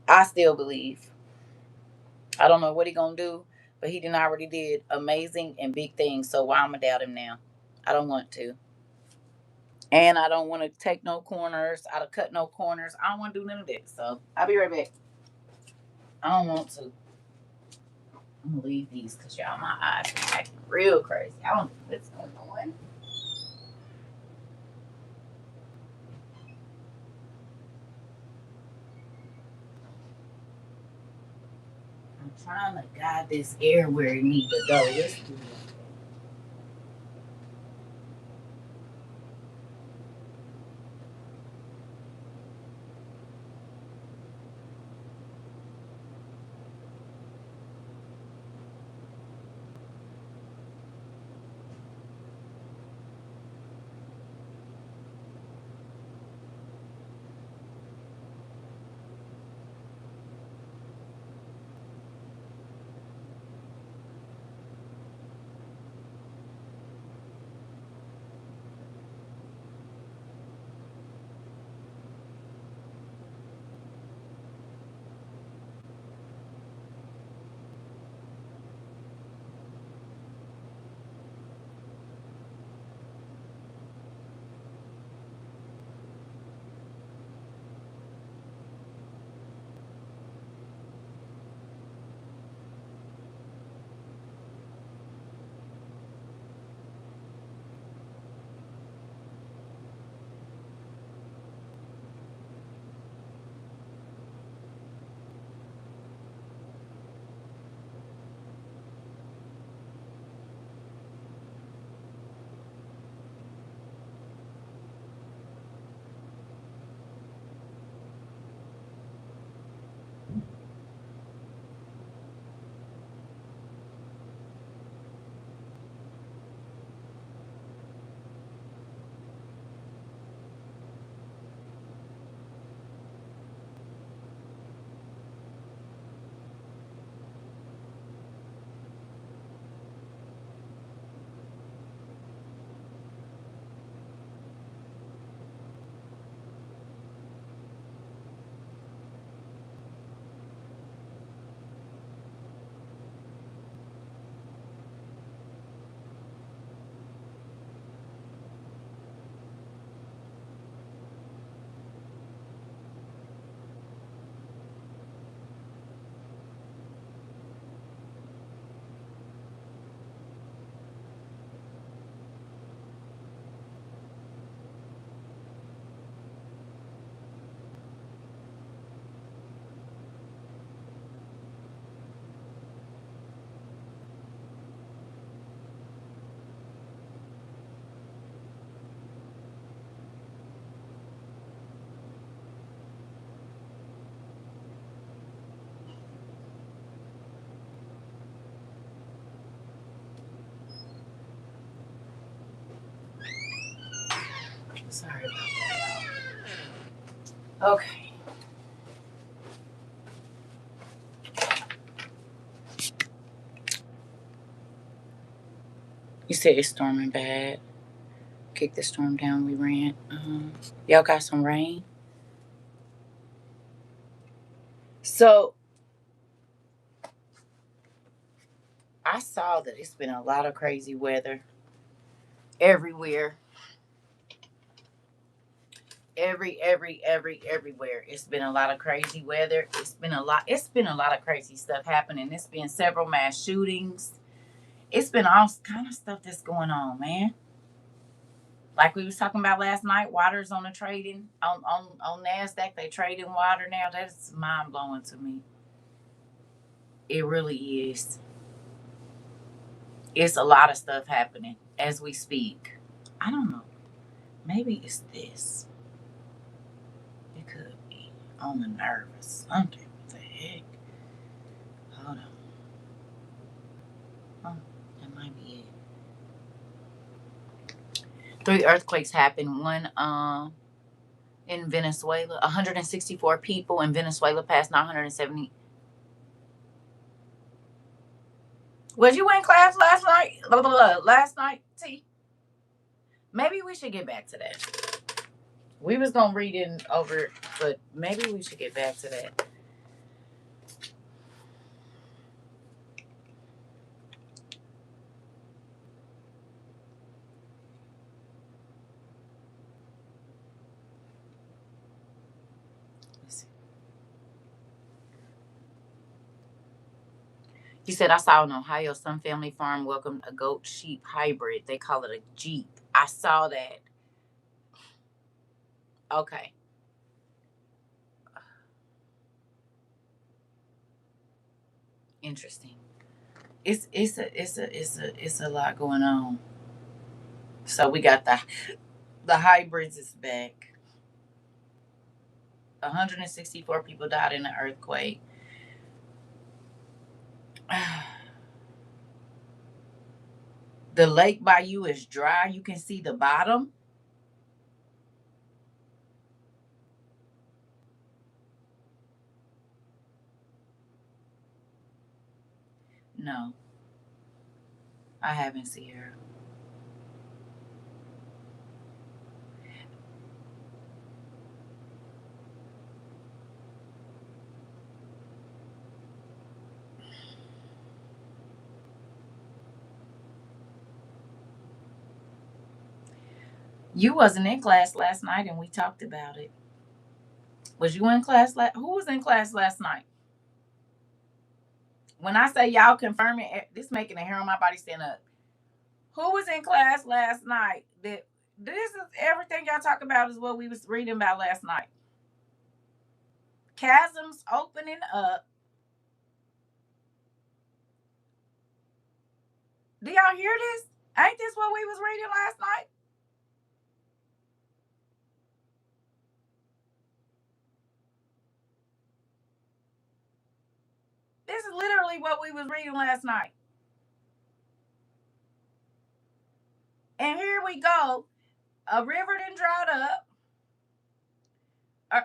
I still believe. I don't know what he gonna do, but he didn't already did amazing and big things. So why I'ma doubt him now? I don't want to. And I don't want to take no corners. I don't cut no corners. I don't want to do none of that. So I'll be right back. I don't want to. I'm gonna leave these because y'all, my eyes are acting real crazy. I don't know what's going on. I'm trying to guide this air where it needs to go. Let's do it. Sorry about that. Okay. You said it's storming bad. Kick the storm down. We ran. Y'all got some rain. So I saw that it's been a lot of crazy weather everywhere. Everywhere. It's been a lot of crazy weather. It's been a lot of crazy stuff happening. It's been several mass shootings. It's been all kind of stuff that's going on, man. Like we was talking about last night, water's on the trading on NASDAQ. They trading water now. That's mind blowing to me. It really is. It's a lot of stuff happening as we speak. I don't know. Maybe it's this. It could be on the nerve or something. What the heck? Hold on. Oh, that might be it. Three earthquakes happened. One in Venezuela. 164 people in Venezuela passed 970. Was you in class last night? Blah, blah, blah. Last night, T. Maybe we should get back to that. We was gonna read it over, but maybe we should get back to that. He said, I saw in Ohio some family farm welcomed a goat sheep hybrid. They call it a Jeep. I saw that. Okay. Interesting. It's a lot going on. So we got the hybrids is back. 164 people died in the earthquake. The lake by you is dry. You can see the bottom. No, I haven't seen her. You wasn't in class last night, and we talked about it. Was you in class? Who was in class last night? When I say y'all confirming, this making a hair on my body stand up. Who was in class last night? This is everything y'all talk about is what we was reading about last night. Chasms opening up. Do y'all hear this? Ain't this what we was reading last night? This is literally what we was reading last night. And here we go. A river done dried up. Uh,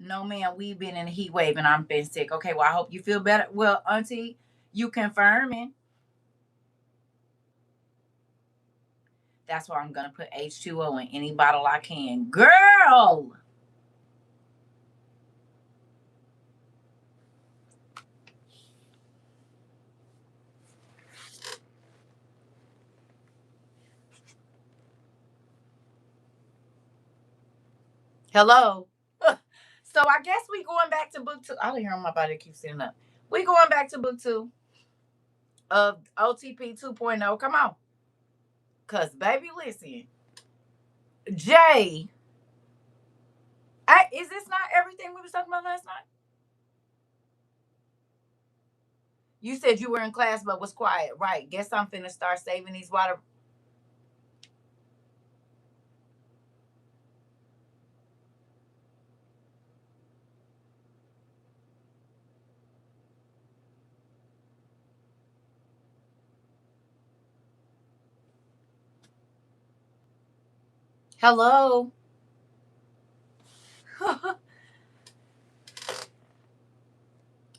no, man, we've been in a heat wave and I've been sick. Okay, well, I hope you feel better. Well, Auntie, you confirming. That's why I'm going to put H2O in any bottle I can. Girl! Hello? So I guess we going back to book two. I don't hear my body keep sitting up. We going back to book two of OTP 2.0. Come on. Because, baby, listen. Jay, is this not everything we was talking about last night? You said you were in class but was quiet. Right. Guess I'm finna start saving these water. Hello?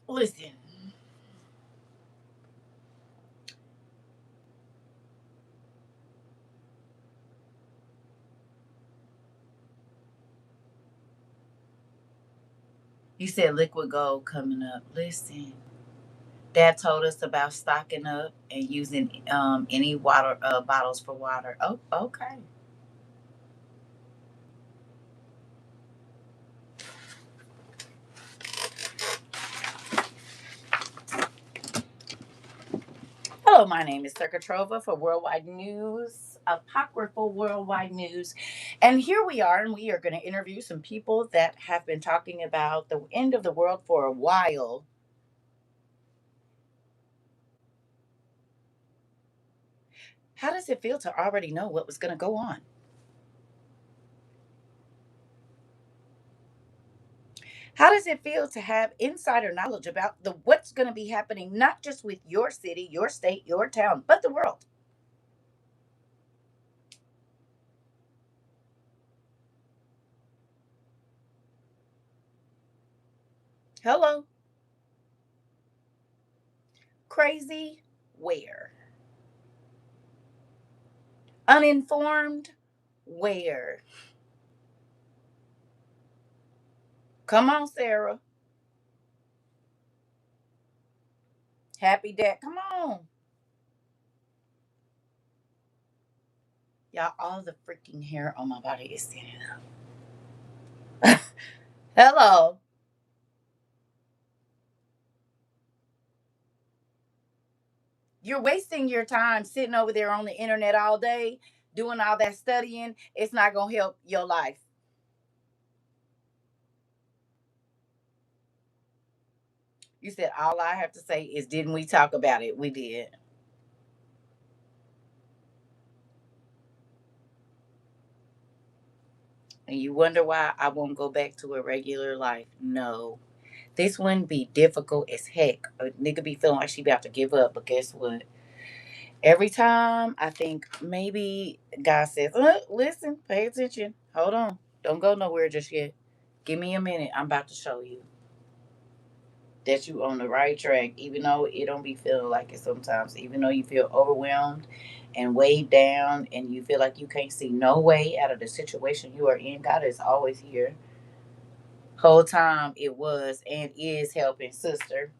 Listen. You said liquid gold coming up. Listen. Dad told us about stocking up and using any water bottles for water. Oh, okay. Hello, my name is CERCA TROVA for Worldwide News, Apocryphal Worldwide News. And here we are, and we are going to interview some people that have been talking about the end of the world for a while. How does it feel to already know what was going to go on? How does it feel to have insider knowledge about what's going to be happening, not just with your city, your state, your town, but the world? Hello? Crazy? Where? Uninformed? Where? Come on, Sarah. Happy dad. Come on. Y'all, all the freaking hair on my body is standing up. Hello. You're wasting your time sitting over there on the internet all day doing all that studying. It's not going to help your life. You said all I have to say is, didn't we talk about it? We did. And you wonder why I won't go back to a regular life. No. This wouldn't be difficult as heck. A nigga be feeling like she about to give up, but guess what? Every time I think maybe God says, listen, pay attention. Hold on. Don't go nowhere just yet. Give me a minute. I'm about to show you that you on the right track, even though it don't be feeling like it sometimes, even though you feel overwhelmed and weighed down and you feel like you can't see no way out of the situation you are in. God is always here. Whole time it was and is helping, sister.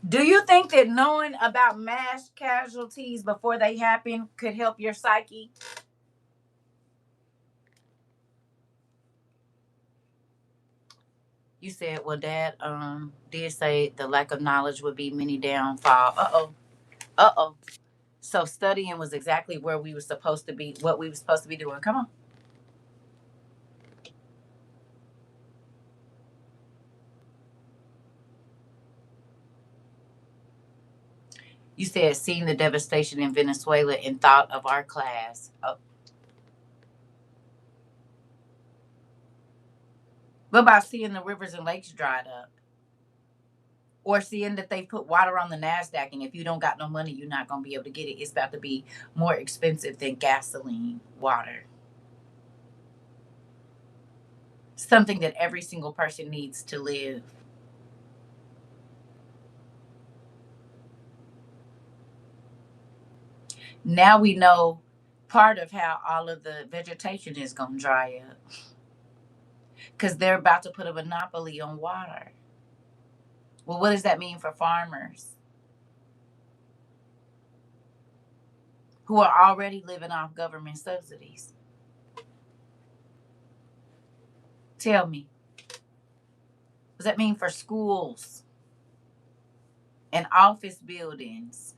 Do you think that knowing about mass casualties before they happen could help your psyche? You said, well, Dad did say the lack of knowledge would be many downfall. Uh-oh. Uh-oh. So studying was exactly where we were supposed to be, what we were supposed to be doing. Come on. You said seeing the devastation in Venezuela and thought of our class. Oh, what about seeing the rivers and lakes dried up? Or seeing that they put water on the NASDAQ, and if you don't got no money, you're not going to be able to get it. It's about to be more expensive than gasoline, water. Something that every single person needs to live. Now we know part of how all of the vegetation is going to dry up because they're about to put a monopoly on water. Well, what does that mean for farmers who are already living off government subsidies? Tell me. What does that mean for schools and office buildings?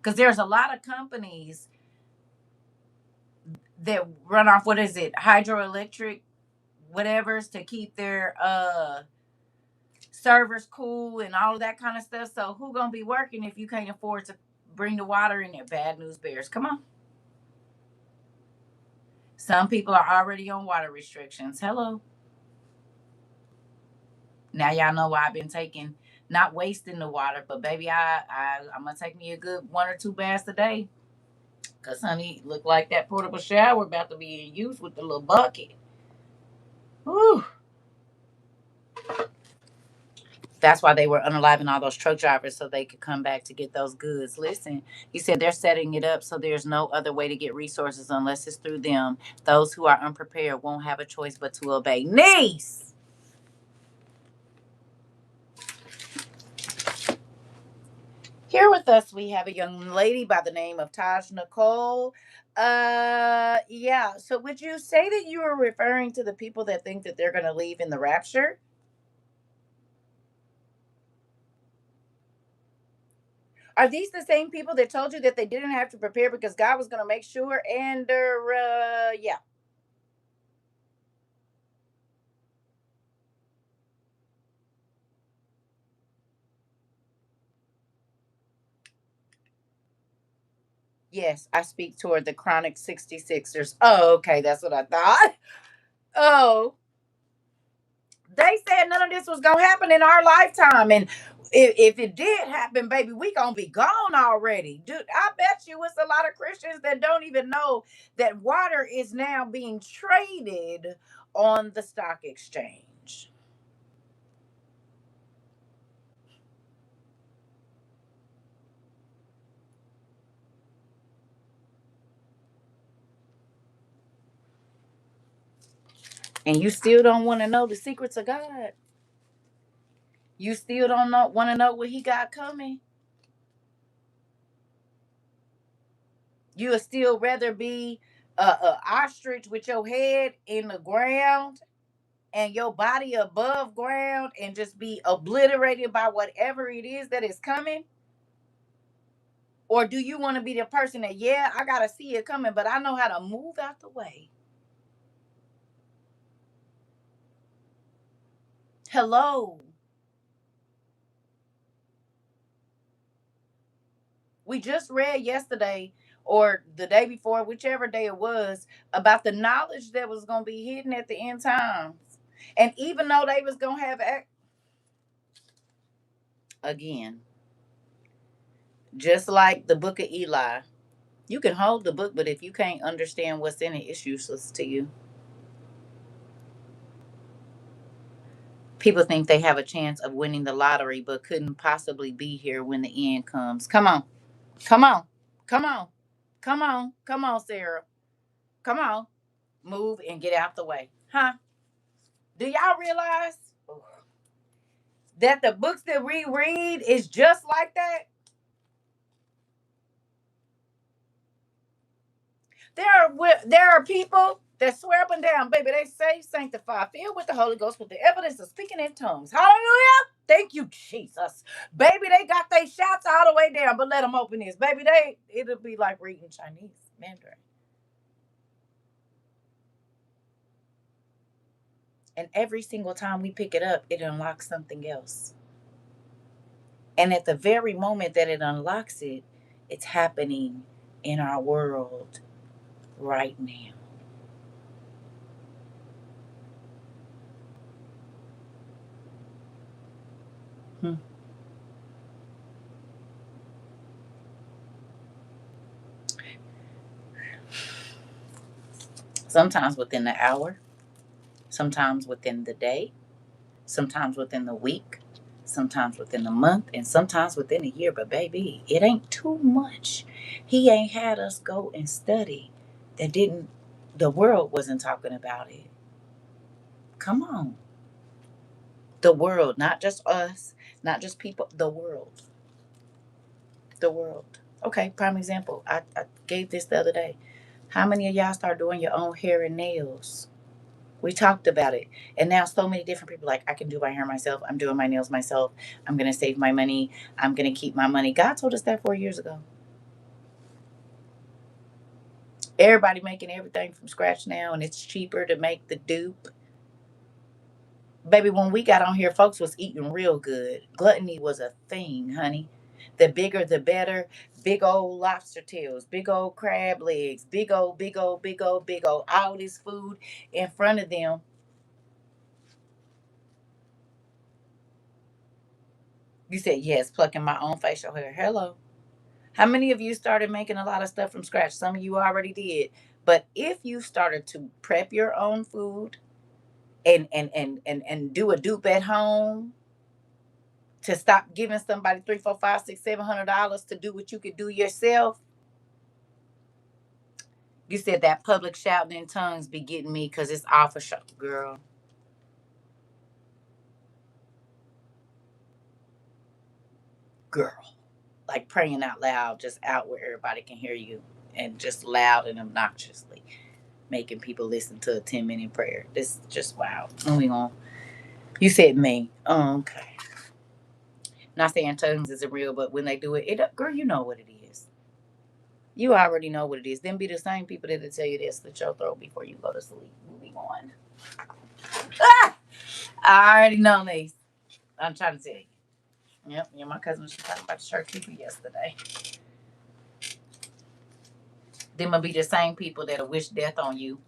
Because there's a lot of companies that run off, what is it, hydroelectric whatevers to keep their servers cool and all of that kind of stuff. So who gonna be working if you can't afford to bring the water in there? Bad news bears. Come on. Some people are already on water restrictions. Hello. Now y'all know why I've been taking, not wasting the water, but baby, I'm gonna take me a good 1 or 2 baths a day. Cause honey, look like that portable shower about to be in use with the little bucket. Whew. That's why they were unaliving all those truck drivers so they could come back to get those goods. Listen, he said they're setting it up so there's no other way to get resources unless it's through them. Those who are unprepared won't have a choice but to obey. Niece! Here with us, we have a young lady by the name of Taj Nicole. Yeah. So would you say that you were referring to the people that think that they're going to leave in the rapture? Are these the same people that told you that they didn't have to prepare because God was going to make sure? And yeah. Yes, I speak toward the chronic 66ers. Oh, okay, that's what I thought. Oh, they said none of this was gonna happen in our lifetime, and if it did happen, baby, we gonna be gone already. Dude, I bet you it's a lot of Christians that don't even know that water is now being traded on the stock exchange. And you still don't want to know the secrets of God. You still don't know want to know what He got coming. You would still rather be a ostrich with your head in the ground and your body above ground and just be obliterated by whatever it is that is coming? Or do you want to be the person that, yeah, I got to see it coming, but I know how to move out the way? Hello. We just read yesterday or the day before, whichever day it was, about the knowledge that was going to be hidden at the end times. And even though they was going to have, again, just like the book of Eli, you can hold the book, but if you can't understand what's in it, it's useless to you. People think they have a chance of winning the lottery, but couldn't possibly be here when the end comes. Come on. Come on. Come on. Come on. Come on, Sarah. Come on. Move and get out the way. Huh? Do y'all realize that the books that we read is just like that? There are people that swear up and down, baby, they say sanctified, filled with the Holy Ghost, with the evidence of speaking in tongues. Hallelujah. Thank you, Jesus. Baby, they got their shots all the way down, but let them open this. Baby, it'll be like reading Chinese Mandarin. And every single time we pick it up, it unlocks something else. And at the very moment that it unlocks it, it's happening in our world right now. Hmm. Sometimes within the hour, sometimes within the day, sometimes within the week, sometimes within a month, and sometimes within a year. But baby, it ain't too much. He ain't had us go and study that didn't, the world wasn't talking about it. Come on. The world, not just us, not just people, the world. The world. Okay, prime example. I gave this the other day. How many of y'all start doing your own hair and nails? We talked about it. And now so many different people like, I can do my hair myself. I'm doing my nails myself. I'm going to save my money. I'm going to keep my money. God told us that 4 years ago. Everybody making everything from scratch now, and it's cheaper to make the dupe. Baby, when we got on here, folks was eating real good. Gluttony was a thing, honey. The bigger, the better. Big old lobster tails, big old crab legs, big old, big old, big old, big old, all this food in front of them. You said, yes, plucking my own facial hair. Hello. How many of you started making a lot of stuff from scratch? Some of you already did. But if you started to prep your own food and do a dupe at home, to stop giving somebody three, four, five, six, $700 to do what you could do yourself. You said that public shouting in tongues be getting me because it's off a show, girl. Girl. Like praying out loud, just out where everybody can hear you, and just loud and obnoxiously making people listen to a 10-minute prayer. This is just wow. Moving on. You said me. Oh, okay. Not saying tongues isn't real, but when they do it, girl, you know what it is. You already know what it is. Then be the same people that'll tell you this, slit your throat before you go to sleep. Moving on. Ah! I already know these. I'm trying to tell you. Yep, me and my cousin was talking about the church people yesterday. Them will be the same people that'll wish death on you.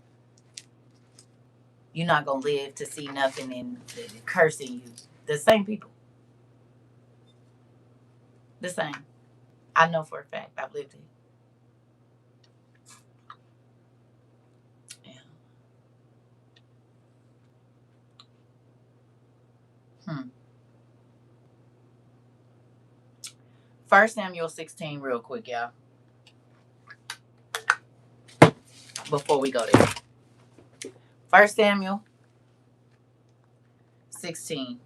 You're not gonna live to see nothing and cursing you. The same people. The same. I know for a fact. I've lived it. Yeah. Hmm. 1 Samuel 16, real quick, y'all. Before we go there. 1 Samuel 16.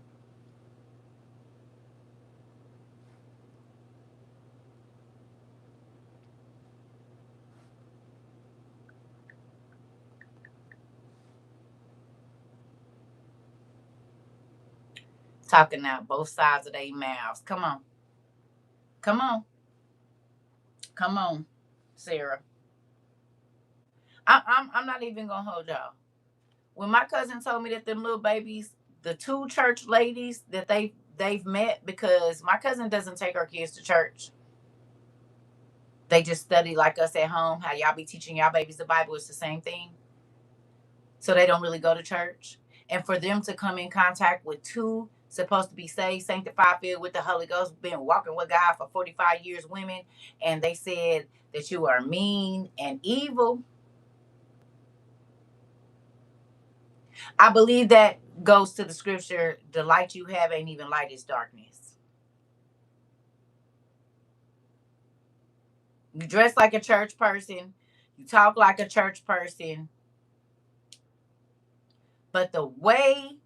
talking out both sides of their mouths. Come on. Come on. Come on, Sarah. I'm not even gonna hold y'all. When my cousin told me that them little babies, the two church ladies that they've met, because my cousin doesn't take her kids to church. They just study like us at home. How y'all be teaching y'all babies the Bible is the same thing. So they don't really go to church. And for them to come in contact with two supposed to be saved, sanctified, filled with the Holy Ghost, been walking with God for 45 years, women, and they said that you are mean and evil. I believe that goes to the scripture, the light you have ain't even light, is darkness. You dress like a church person, you talk like a church person, but the way,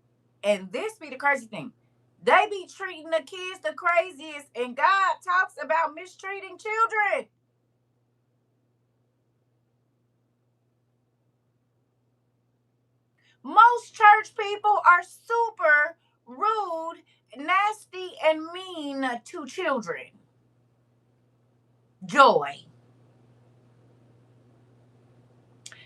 and this be the crazy thing, they be treating the kids the craziest, and God talks about mistreating children. Most church people are super rude, nasty, and mean to children. Joy.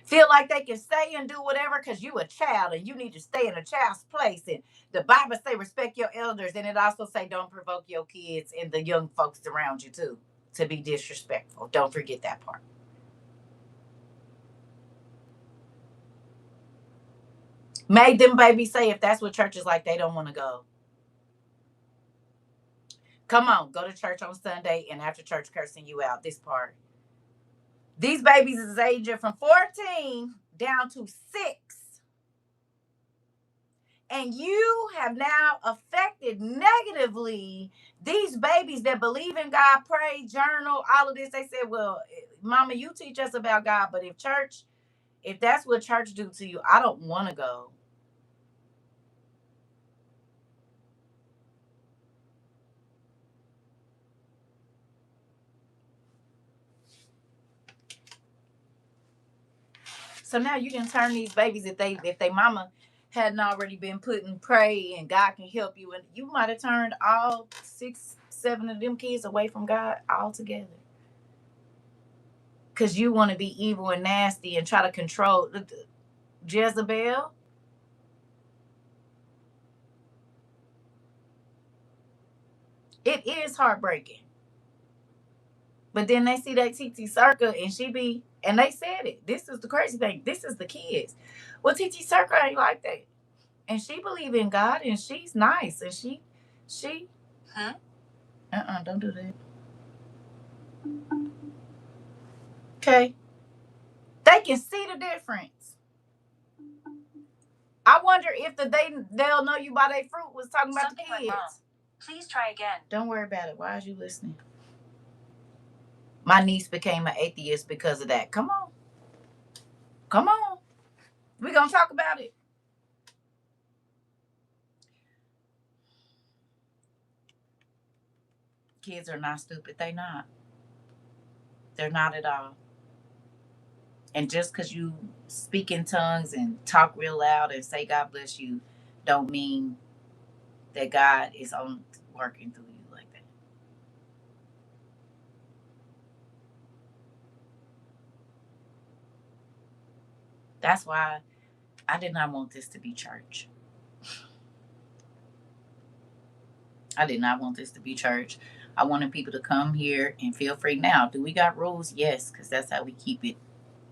Feel like they can say and do whatever because you a child and you need to stay in a child's place. And the Bible say respect your elders, and it also say don't provoke your kids and the young folks around you too to be disrespectful. Don't forget that part. Made them babies say if that's what church is like, they don't want to go. Come on, go to church on Sunday and after church cursing you out. This part. These babies is aging from 14 down to 6. And you have now affected negatively these babies that believe in God, pray, journal, all of this. They said, well, mama, you teach us about God, but if that's what church do to you, I don't want to go. So now you can turn these babies, if they mama hadn't already been put in pray and God can help you, and you might have turned all 6, 7 of them kids away from God altogether. Because you want to be evil and nasty and try to control Jezebel. It is heartbreaking. But then they see that TT Circa and and they said it. This is the crazy thing. This is the kids. Well, TT Circa ain't like that. And she believe in God and she's nice. And she, huh? Don't do that. Okay. They can see the difference. I wonder if they'll know you by their fruit was talking about something the kids. Wrong. Please try again. Don't worry about it. Why is you listening? My niece became an atheist because of that. Come on. Come on. We're going to talk about it. Kids are not stupid. They're not. They're not at all. And just because you speak in tongues and talk real loud and say God bless you, don't mean that God is on working through you like that. That's why I did not want this to be church. I did not want this to be church. I wanted people to come here and feel free. Now, do we got rules? Yes, because that's how we keep it,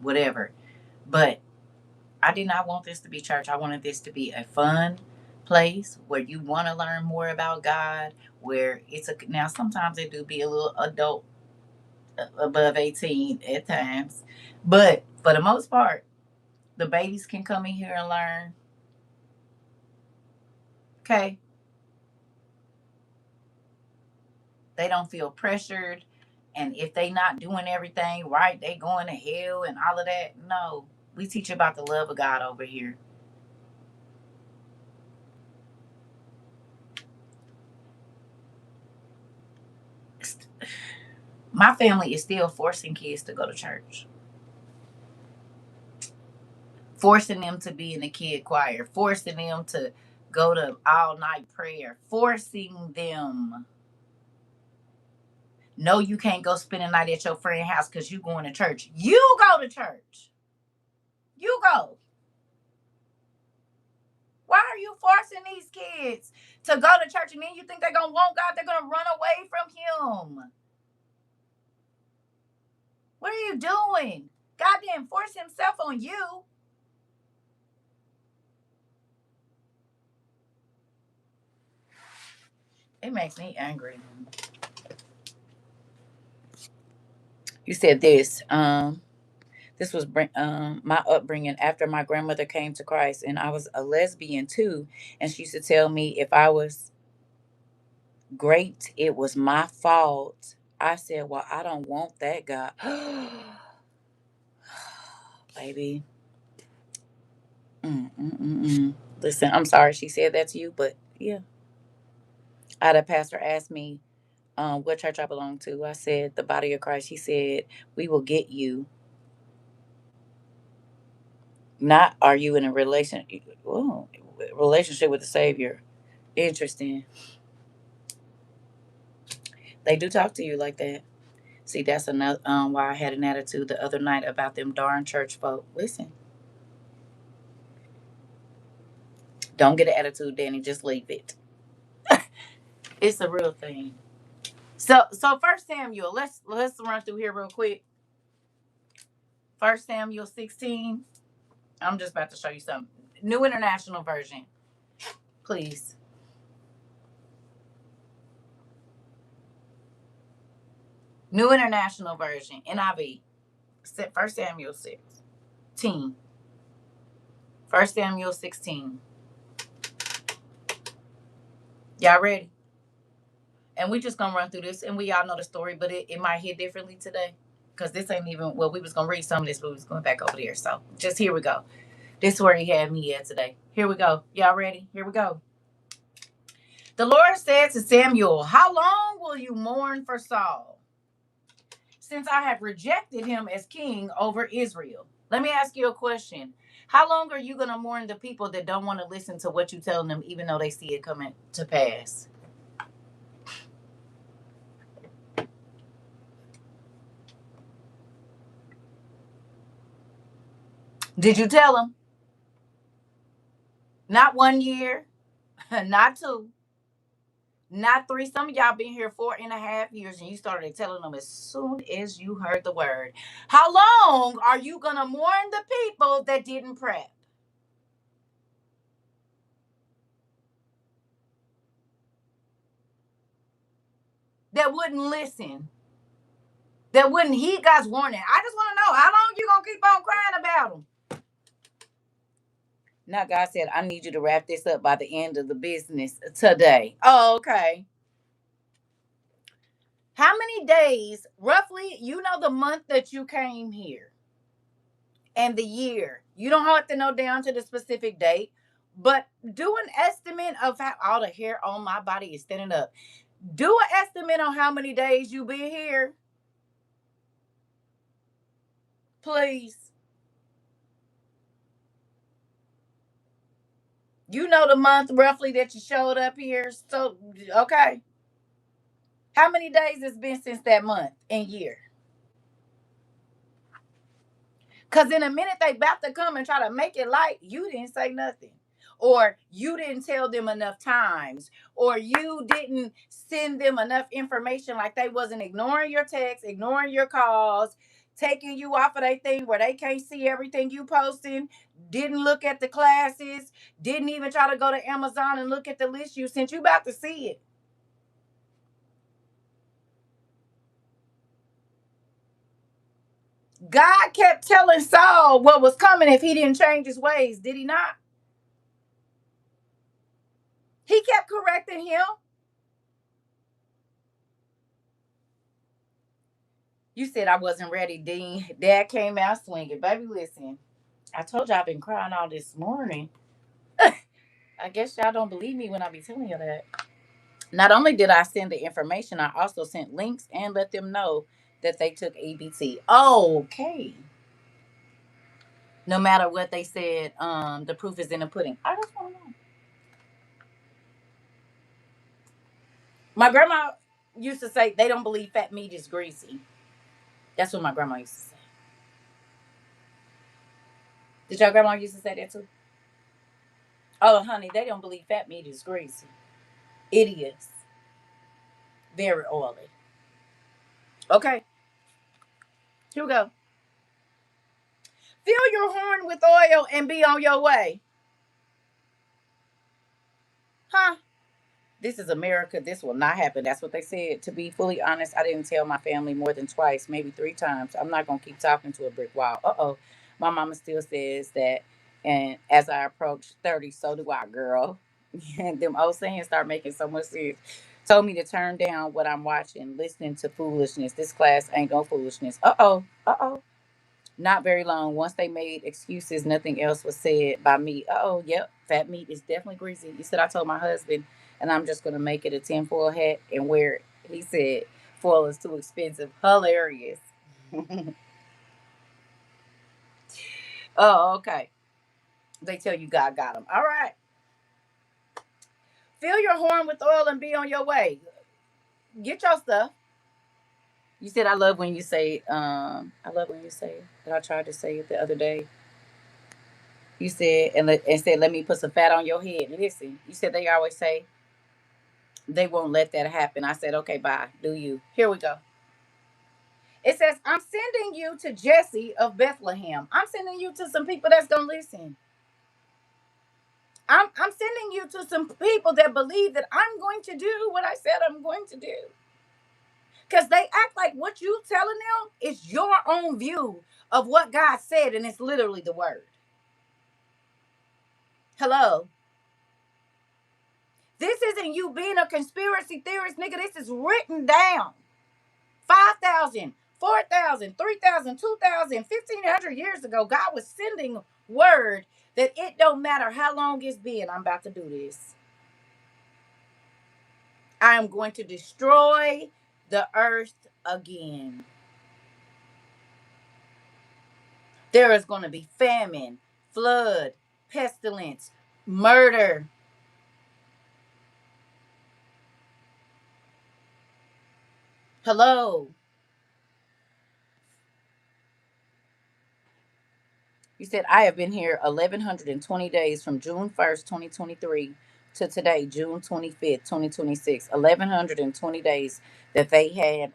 whatever. But I did not want this to be church. I wanted this to be a fun place where you want to learn more about God, where now sometimes it do be a little adult above 18 at times. But for the most part, the babies can come in here and learn. Okay. They don't feel pressured. And if they not doing everything right, they going to hell and all of that. No, we teach about the love of God over here. My family is still forcing kids to go to church. Forcing them to be in the kid choir. Forcing them to go to all night prayer, forcing them. No, you can't go spend a night at your friend's house because you going to church. You go to church. You go. Why are you forcing these kids to go to church and then you think they're going to want God? They're going to run away from Him. What are you doing? God didn't force Himself on you. It makes me angry. You said this. This was my upbringing after my grandmother came to Christ, and I was a lesbian too. And she used to tell me if I was great, it was my fault. I said, "Well, I don't want that, God." Baby. Mm. Listen, I'm sorry she said that to you, but yeah. I had a pastor ask me what church I belong to. I said, the body of Christ. He said, we will get you. Not are you in a relationship with the Savior. Interesting. They do talk to you like that. See, that's another why I had an attitude the other night about them darn church folk. Listen, don't get an attitude, Danny. Just leave it. It's a real thing. So First Samuel. Let's run through here real quick. First Samuel 16. I'm just about to show you something. New International Version, please. New International Version, NIV. First Samuel 16. First Samuel 16. Y'all ready? And we just gonna run through this, and we all know the story, but it might hit differently today. Because this ain't even, well, we was gonna read some of this, but we was going back over there. So just here we go. This is where he had me at today. Here we go. Y'all ready? Here we go. The Lord said to Samuel, how long will you mourn for Saul, since I have rejected him as king over Israel? Let me ask you a question. How long are you going to mourn the people that don't want to listen to what you're telling them, even though they see it coming to pass? Did you tell them? Not 1 year, not two, not three. Some of y'all been here 4.5 years and you started telling them as soon as you heard the word. How long are you going to mourn the people that didn't prep? That wouldn't listen? That wouldn't heed God's warning? I just want to know, how long you going to keep on crying about them? Now God said, I need you to wrap this up by the end of the business today. Oh, okay. How many days, roughly, you know the month that you came here and the year. You don't have to know down to the specific date, but do an estimate of how all the hair on my body is standing up. Do an estimate on how many days you been here, please. You know the month roughly that you showed up here. So, okay. How many days it's been since that month and year? Because in a minute they about to come and try to make it like you didn't say nothing. Or you didn't tell them enough times. Or you didn't send them enough information, like they wasn't ignoring your texts, ignoring your calls, taking you off of their thing where they can't see everything you posting, didn't look at the classes, didn't even try to go to Amazon and look at the list you sent. You about to see it. God kept telling Saul what was coming if he didn't change his ways, did he not? He kept correcting him. You said I wasn't ready, Dean. Dad came out swinging. Baby, listen. I told you I've been crying all this morning. I guess y'all don't believe me when I be telling you that. Not only did I send the information, I also sent links and let them know that they took EBT. Okay. No matter what they said, the proof is in the pudding. I just want to know. My grandma used to say they don't believe fat meat is greasy. That's what my grandma used to say. Did your grandma used to say that too? Oh, honey, they don't believe fat meat is greasy. It is very oily. Okay, here we go. Fill your horn with oil and be on your way. Huh? This is America. This will not happen. That's what they said. To be fully honest, I didn't tell my family more than twice, maybe three times. I'm not going to keep talking to a brick wall. Uh-oh. My mama still says that. And as I approach 30, so do I, girl. And them old sayings start making so much sense. Told me to turn down what I'm watching, listening to foolishness. This class ain't no foolishness. Uh-oh. Uh-oh. Not very long. Once they made excuses, nothing else was said by me. Oh, yep. Fat meat is definitely greasy. You said I told my husband, and I'm just going to make it a tinfoil hat and wear it. He said, foil is too expensive. Hilarious. Oh, okay. They tell you God got them. All right. Fill your horn with oil and be on your way. Get your stuff. You said I love when you say, I love when you say it. And I tried to say it the other day. You said, and said, let me put some fat on your head. Listen, you said they always say, they won't let that happen. I said, okay, bye. Do you? Here we go. It says, I'm sending you to Jesse of Bethlehem. I'm sending you to some people that's going to listen. I'm sending you to some people that believe that I'm going to do what I said I'm going to do. Because they act like what you telling them is your own view of what God said, and it's literally the word. Hello. This isn't you being a conspiracy theorist, nigga. This is written down. 5,000, 4,000, 3,000, 2,000, 1,500 years ago, God was sending word that it don't matter how long it's been, I'm about to do this. I am going to destroy the earth again. There is going to be famine, flood, pestilence, murder. Hello. You said, I have been here 1,120 days from June 1st, 2023 to today, June 25th, 2026. 1,120 days that they had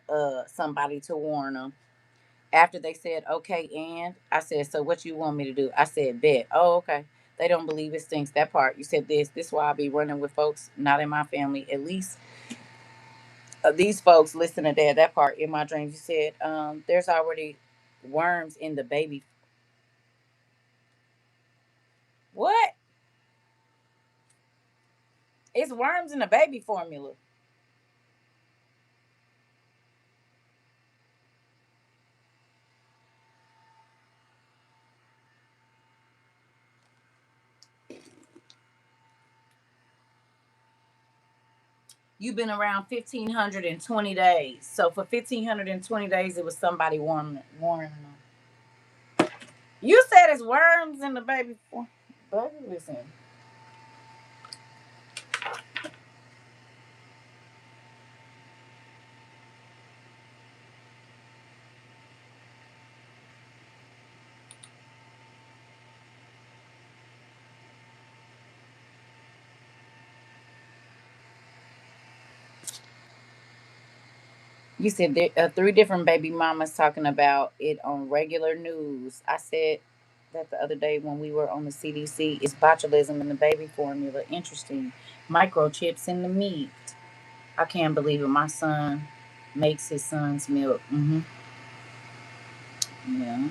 somebody to warn them. After they said, okay, and I said, so what you want me to do? I said, bet. Oh, okay. They don't believe it stinks. That part. You said this. This is why I be running with folks not in my family. At least these folks listen to that. That part in my dreams. You said, there's already worms in the baby. What? It's worms in the baby formula. You've been around 1,520 days. So for 1,520 days, it was somebody warning them. You said it's worms in the baby form. Baby, listen. You said there three different baby mamas talking about it on regular news. I said that the other day when we were on the CDC. It's botulism in the baby formula. Interesting. Microchips in the meat. I can't believe it. My son makes his son's milk. Yeah.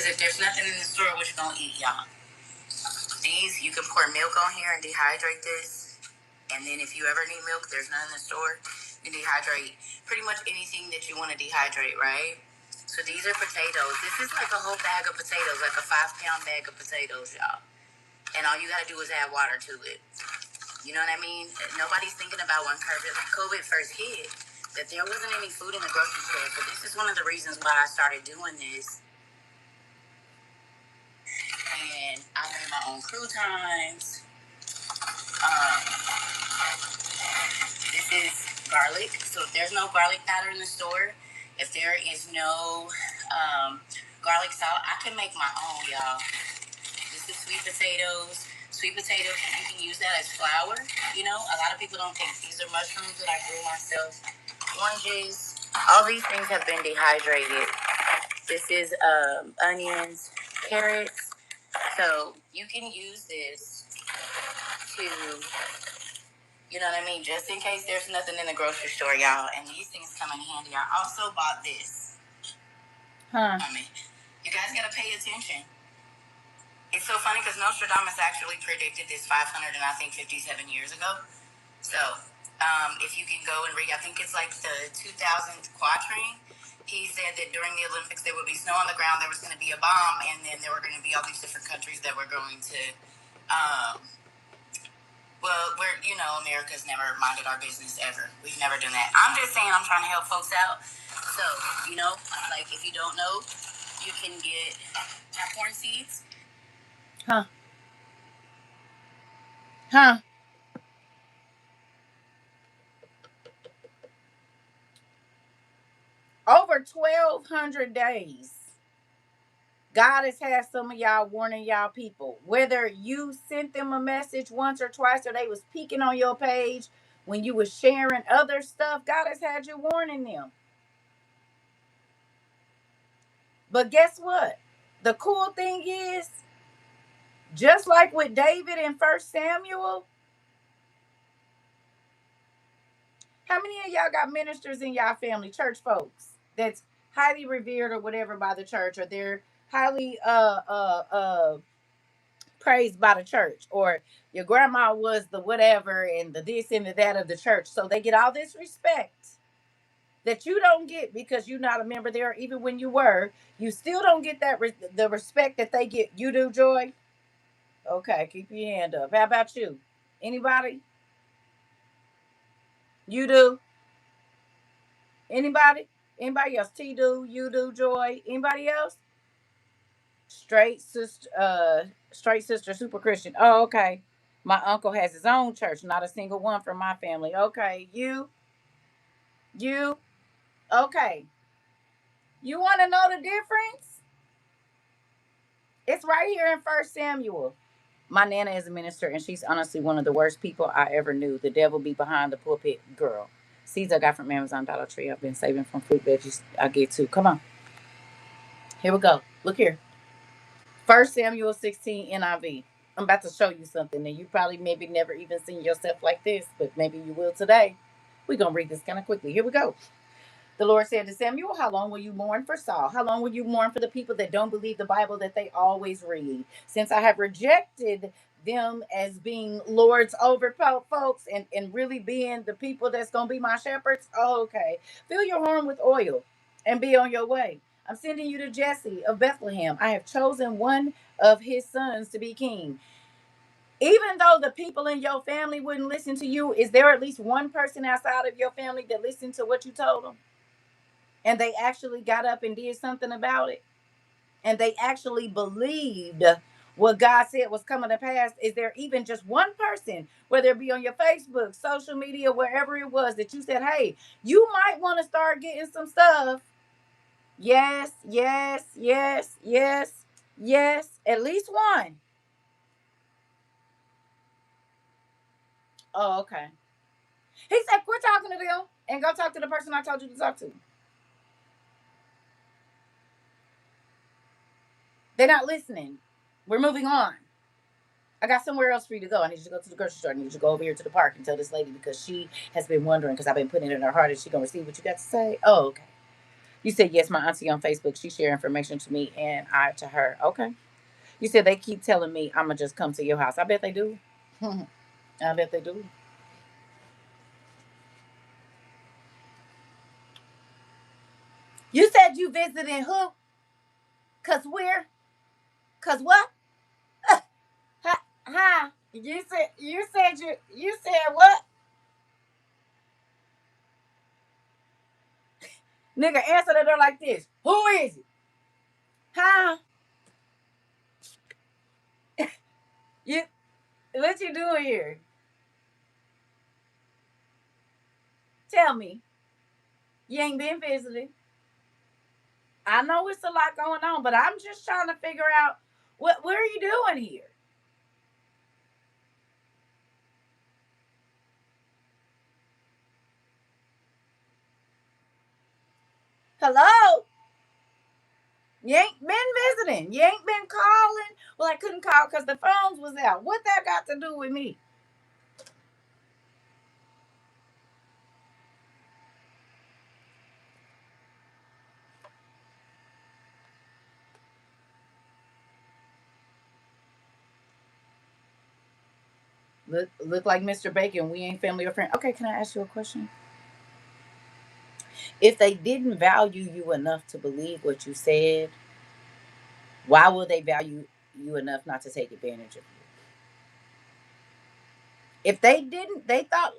if there's nothing in the store, what you gonna eat, y'all? These, you can pour milk on here and dehydrate this. And then if you ever need milk, there's none in the store. You can dehydrate pretty much anything that you want to dehydrate, right? So these are potatoes. This is like a whole bag of potatoes, like a 5-pound bag of potatoes, y'all. And all you gotta do is add water to it. You know what I mean? Nobody's thinking about when COVID first hit that there wasn't any food in the grocery store. So this is one of the reasons why I started doing this. And I made my own croutons. This is garlic. So if there's no garlic powder in the store, if there is no garlic salt, I can make my own, y'all. This is sweet potatoes. Sweet potatoes, you can use that as flour. You know, a lot of people don't think these are mushrooms that I grew myself. Oranges. All these things have been dehydrated. This is onions, carrots. So you can use this to, you know what I mean, just in case there's nothing in the grocery store, y'all. And these things come in handy. I also bought this. I mean, you guys gotta pay attention. It's so funny because Nostradamus actually predicted this 500 and I think 57 years ago. So, if you can go and read, I think it's like the 2000 quatrain. He said that during the Olympics there would be snow on the ground, there was going to be a bomb, and then there were going to be all these different countries that were going to, well, America's never minded our business ever. We've never done that. I'm just saying I'm trying to help folks out. So, like if you don't know, you can get popcorn seeds. Over 1,200 days. God has had some of y'all warning y'all people. Whether you sent them a message once or twice or they was peeking on your page when you was sharing other stuff, God has had you warning them. But guess what? The cool thing is, just like with David in 1 Samuel, how many of y'all got ministers in y'all family, church folks, that's highly revered or whatever by the church, or they're highly praised by the church, or your grandma was the whatever and the this and the that of the church, so they get all this respect that you don't get because you're not a member there. Even when you were, you still don't get that the respect that they get. You do, Joy? Okay, keep your hand up. How about you? Anybody? You do? Anybody else? T do? You do, Joy? Anybody else? Straight sister, super Christian. Oh, okay. My uncle has his own church, not a single one from my family. Okay, you, okay. You want to know the difference? It's right here in 1 Samuel. My nana is a minister, and she's honestly one of the worst people I ever knew. The devil be behind the pulpit, girl. Seeds I got from Amazon Dollar Tree. I've been saving from fruit veggies. I get to. Come on. Here we go. Look here. 1 Samuel 16 NIV. I'm about to show you something, and you probably maybe never even seen yourself like this, but maybe you will today. We're going to read this kind of quickly. Here we go. The Lord said to Samuel, how long will you mourn for Saul? How long will you mourn for the people that don't believe the Bible that they always read? Since I have rejected them as being lords over folks and really being the people that's going to be my shepherds. Oh, okay. Fill your horn with oil and be on your way. I'm sending you to Jesse of Bethlehem. I have chosen one of his sons to be king. Even though the people in your family wouldn't listen to you, is there at least one person outside of your family that listened to what you told them? And they actually got up and did something about it? And they actually believed what God said was coming to pass? Is there even just one person, whether it be on your Facebook, social media, wherever it was, that you said, hey, you might want to start getting some stuff? Yes, yes, yes, yes, yes. At least one. Oh, okay. He said, quit talking to them and go talk to the person I told you to talk to. They're not listening. We're moving on. I got somewhere else for you to go. I need you to go to the grocery store. I need you to go over here to the park and tell this lady because she has been wondering because I've been putting it in her heart. Is she going to receive what you got to say? Oh, okay. You said, yes, my auntie on Facebook, she share information to me and I to her. Okay. You said they keep telling me I'm going to just come to your house. I bet they do. I bet they do. You said you visited who? Cause where? Cause what? Hi. You said what? Nigga, answer the door like this. Who is it? Huh? You what you doing here? Tell me. You ain't been visiting. I know it's a lot going on, but I'm just trying to figure out what are you doing here? Hello? You ain't been visiting. You ain't been calling. Well, I couldn't call because the phones was out. What that got to do with me? Look like Mr. Bacon. We ain't family or friend. Okay, can I ask you a question? If they didn't value you enough to believe what you said, why will they value you enough not to take advantage of you? If they didn't, they thought,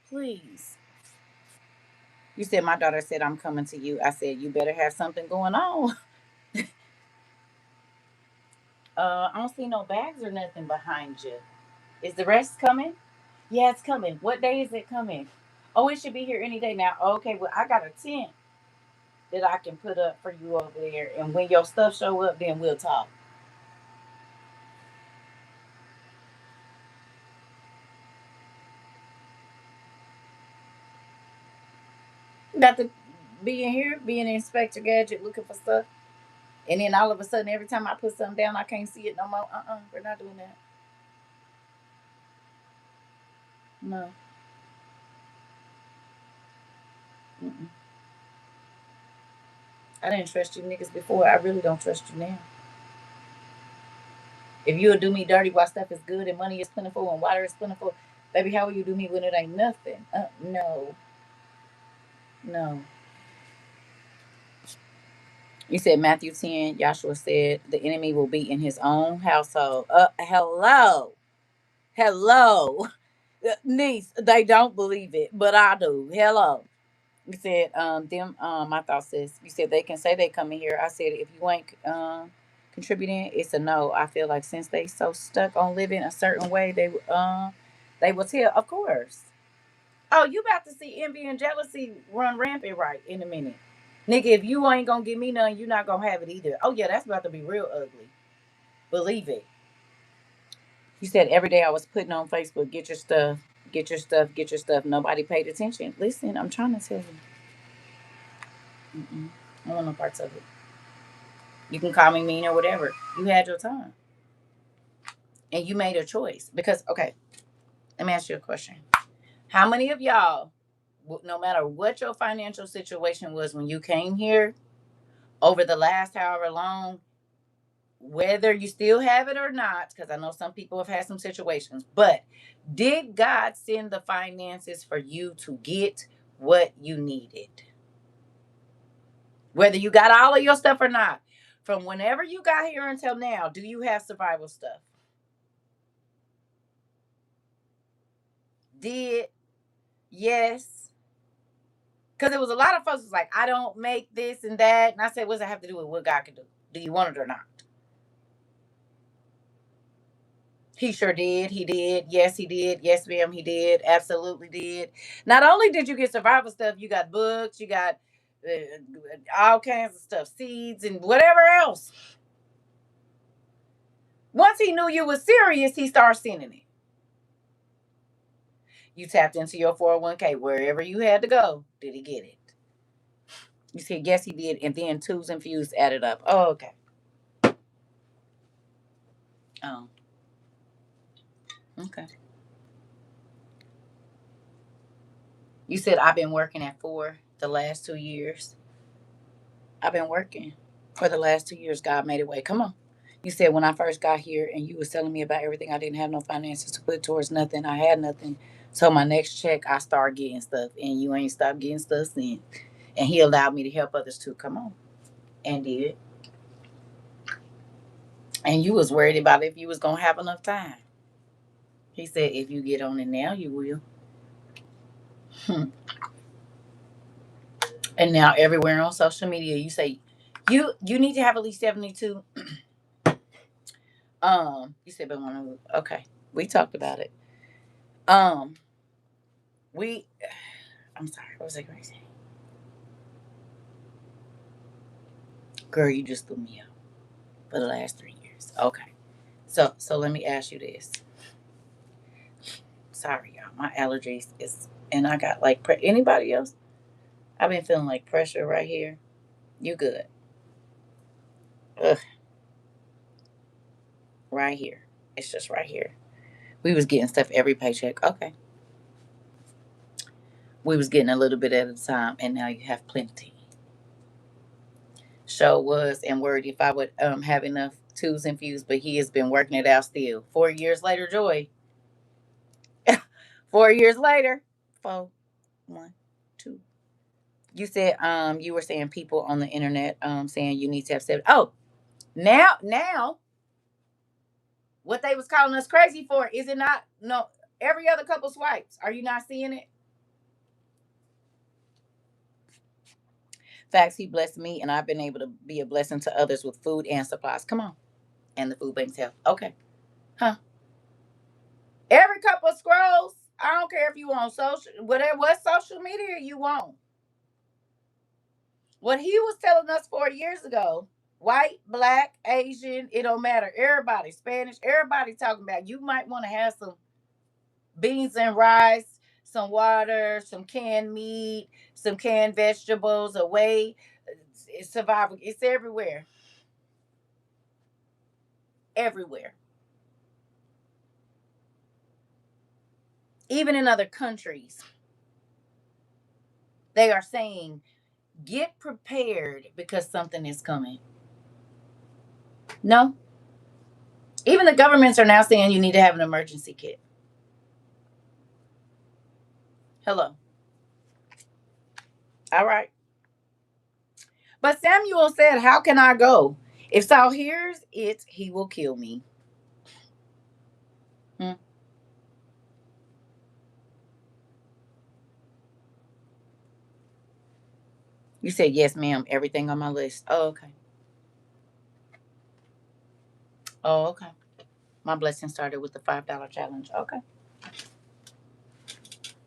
please. You said my daughter said I'm coming to you. I said you better have something going on. I don't see no bags or nothing behind you. Is the rest coming? Yeah, it's coming. What day is it coming? Oh, it should be here any day now. Okay, well I got a tent that I can put up for you over there, and when your stuff show up, then we'll talk. Got to be in here, being an Inspector Gadget, looking for stuff, and then all of a sudden, every time I put something down, I can't see it no more. We're not doing that. No. Mm-mm. I didn't trust you niggas before. I really don't trust you now. If you'll do me dirty while stuff is good and money is plentiful and water is plentiful, baby, how will you do me when it ain't nothing? No, no. You said Matthew 10. Joshua said the enemy will be in his own household. Hello, hello, niece. They don't believe it, but I do. Hello. You said my thought says you said they can say they come in here. I said if you ain't contributing, it's a no. I feel like since they so stuck on living a certain way, they will tell, of course. Oh, you about to see envy and jealousy run rampant right in a minute. Nigga, if you ain't gonna give me none, you're not gonna have it either. Oh yeah, that's about to be real ugly. Believe it. You said every day I was putting on Facebook, get your stuff, get your stuff, get your stuff. Nobody paid attention. Listen, I'm trying to tell you. Mm-mm. I don't want no parts of it. You can call me mean or whatever. You had your time and you made a choice. Because, okay, let me ask you a question. How many of y'all, no matter what your financial situation was when you came here, over the last however long, whether you still have it or not, because I know some people have had some situations, but did God send the finances for you to get what you needed? Whether you got all of your stuff or not, from whenever you got here until now, do you have survival stuff? Did yes. Because there was a lot of folks was like, I don't make this and that. And I said, what does that have to do with what God can do? Do you want it or not? He sure did. He did. Yes, he did. Yes, ma'am, he did. Absolutely did. Not only did you get survival stuff, you got books, you got all kinds of stuff, seeds and whatever else. Once he knew you was serious, he started sending it. You tapped into your 401k wherever you had to go. Did he get it? You said, yes, he did. And then twos and fews added up. Oh, okay. Oh, okay. You said I've been working at 4 the last 2 years. I've been working for the last 2 years. God made a way. Come on. You said when I first got here and you was telling me about everything, I didn't have no finances to put towards nothing. I had nothing. So my next check, I started getting stuff, and you ain't stopped getting stuff since. And He allowed me to help others too. Come on, and did. And you was worried about if you was gonna have enough time. He said, if you get on it now, you will. Hmm. And now everywhere on social media, you say you need to have at least 72. You said, but one. Okay, we talked about it. Um, we. I'm sorry. What was I going to say? Girl, you just threw me out for the last 3 years. Okay. So let me ask you this. Sorry, y'all. My allergies is, and I got like anybody else. I've been feeling like pressure right here. You good? Ugh, right here. It's just right here. We was getting stuff every paycheck. Okay. We was getting a little bit at a time, and now you have plenty. Show was and worried if I would have enough twos and fews, but He has been working it out still. 4 years later, Joy. 4 years later. Four, one, two. You said you were saying people on the internet saying you need to have 7. Oh, now what they was calling us crazy for, is it not? No, every other couple swipes. Are you not seeing it? Facts, He blessed me, and I've been able to be a blessing to others with food and supplies. Come on. And the food banks help. Okay. Huh. Every couple of scrolls. I don't care if you on social, whatever, what social media you want. What He was telling us 4 years ago, white, black, Asian, it don't matter. Everybody, Spanish, everybody talking about you might want to have some beans and rice, some water, some canned meat, some canned vegetables, away. It's survival. It's everywhere. Everywhere. Even in other countries, they are saying, get prepared because something is coming. No. Even the governments are now saying you need to have an emergency kit. Hello. All right. But Samuel said, how can I go? If Saul hears it, he will kill me. Hmm. You said, yes, ma'am. Everything on my list. Oh, okay. Oh, okay. My blessing started with the $5 challenge. Okay.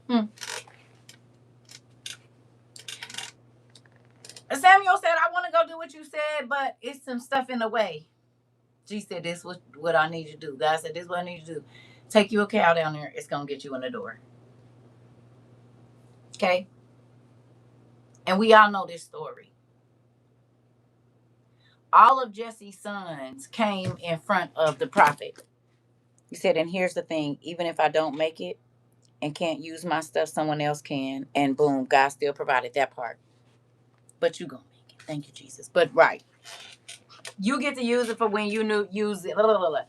Hmm. And Samuel said, I want to go do what you said, but it's some stuff in the way. She said, this is what I need you to do. God said, this is what I need you to do. Take you a cow down there. It's going to get you in the door. Okay. And we all know this story. All of Jesse's sons came in front of the prophet. He said, and here's the thing, even if I don't make it and can't use my stuff, someone else can. And boom, God still provided that part. But you gonna make it. Thank you, Jesus. But right. You get to use it for when you use it. Blah, blah, blah, blah.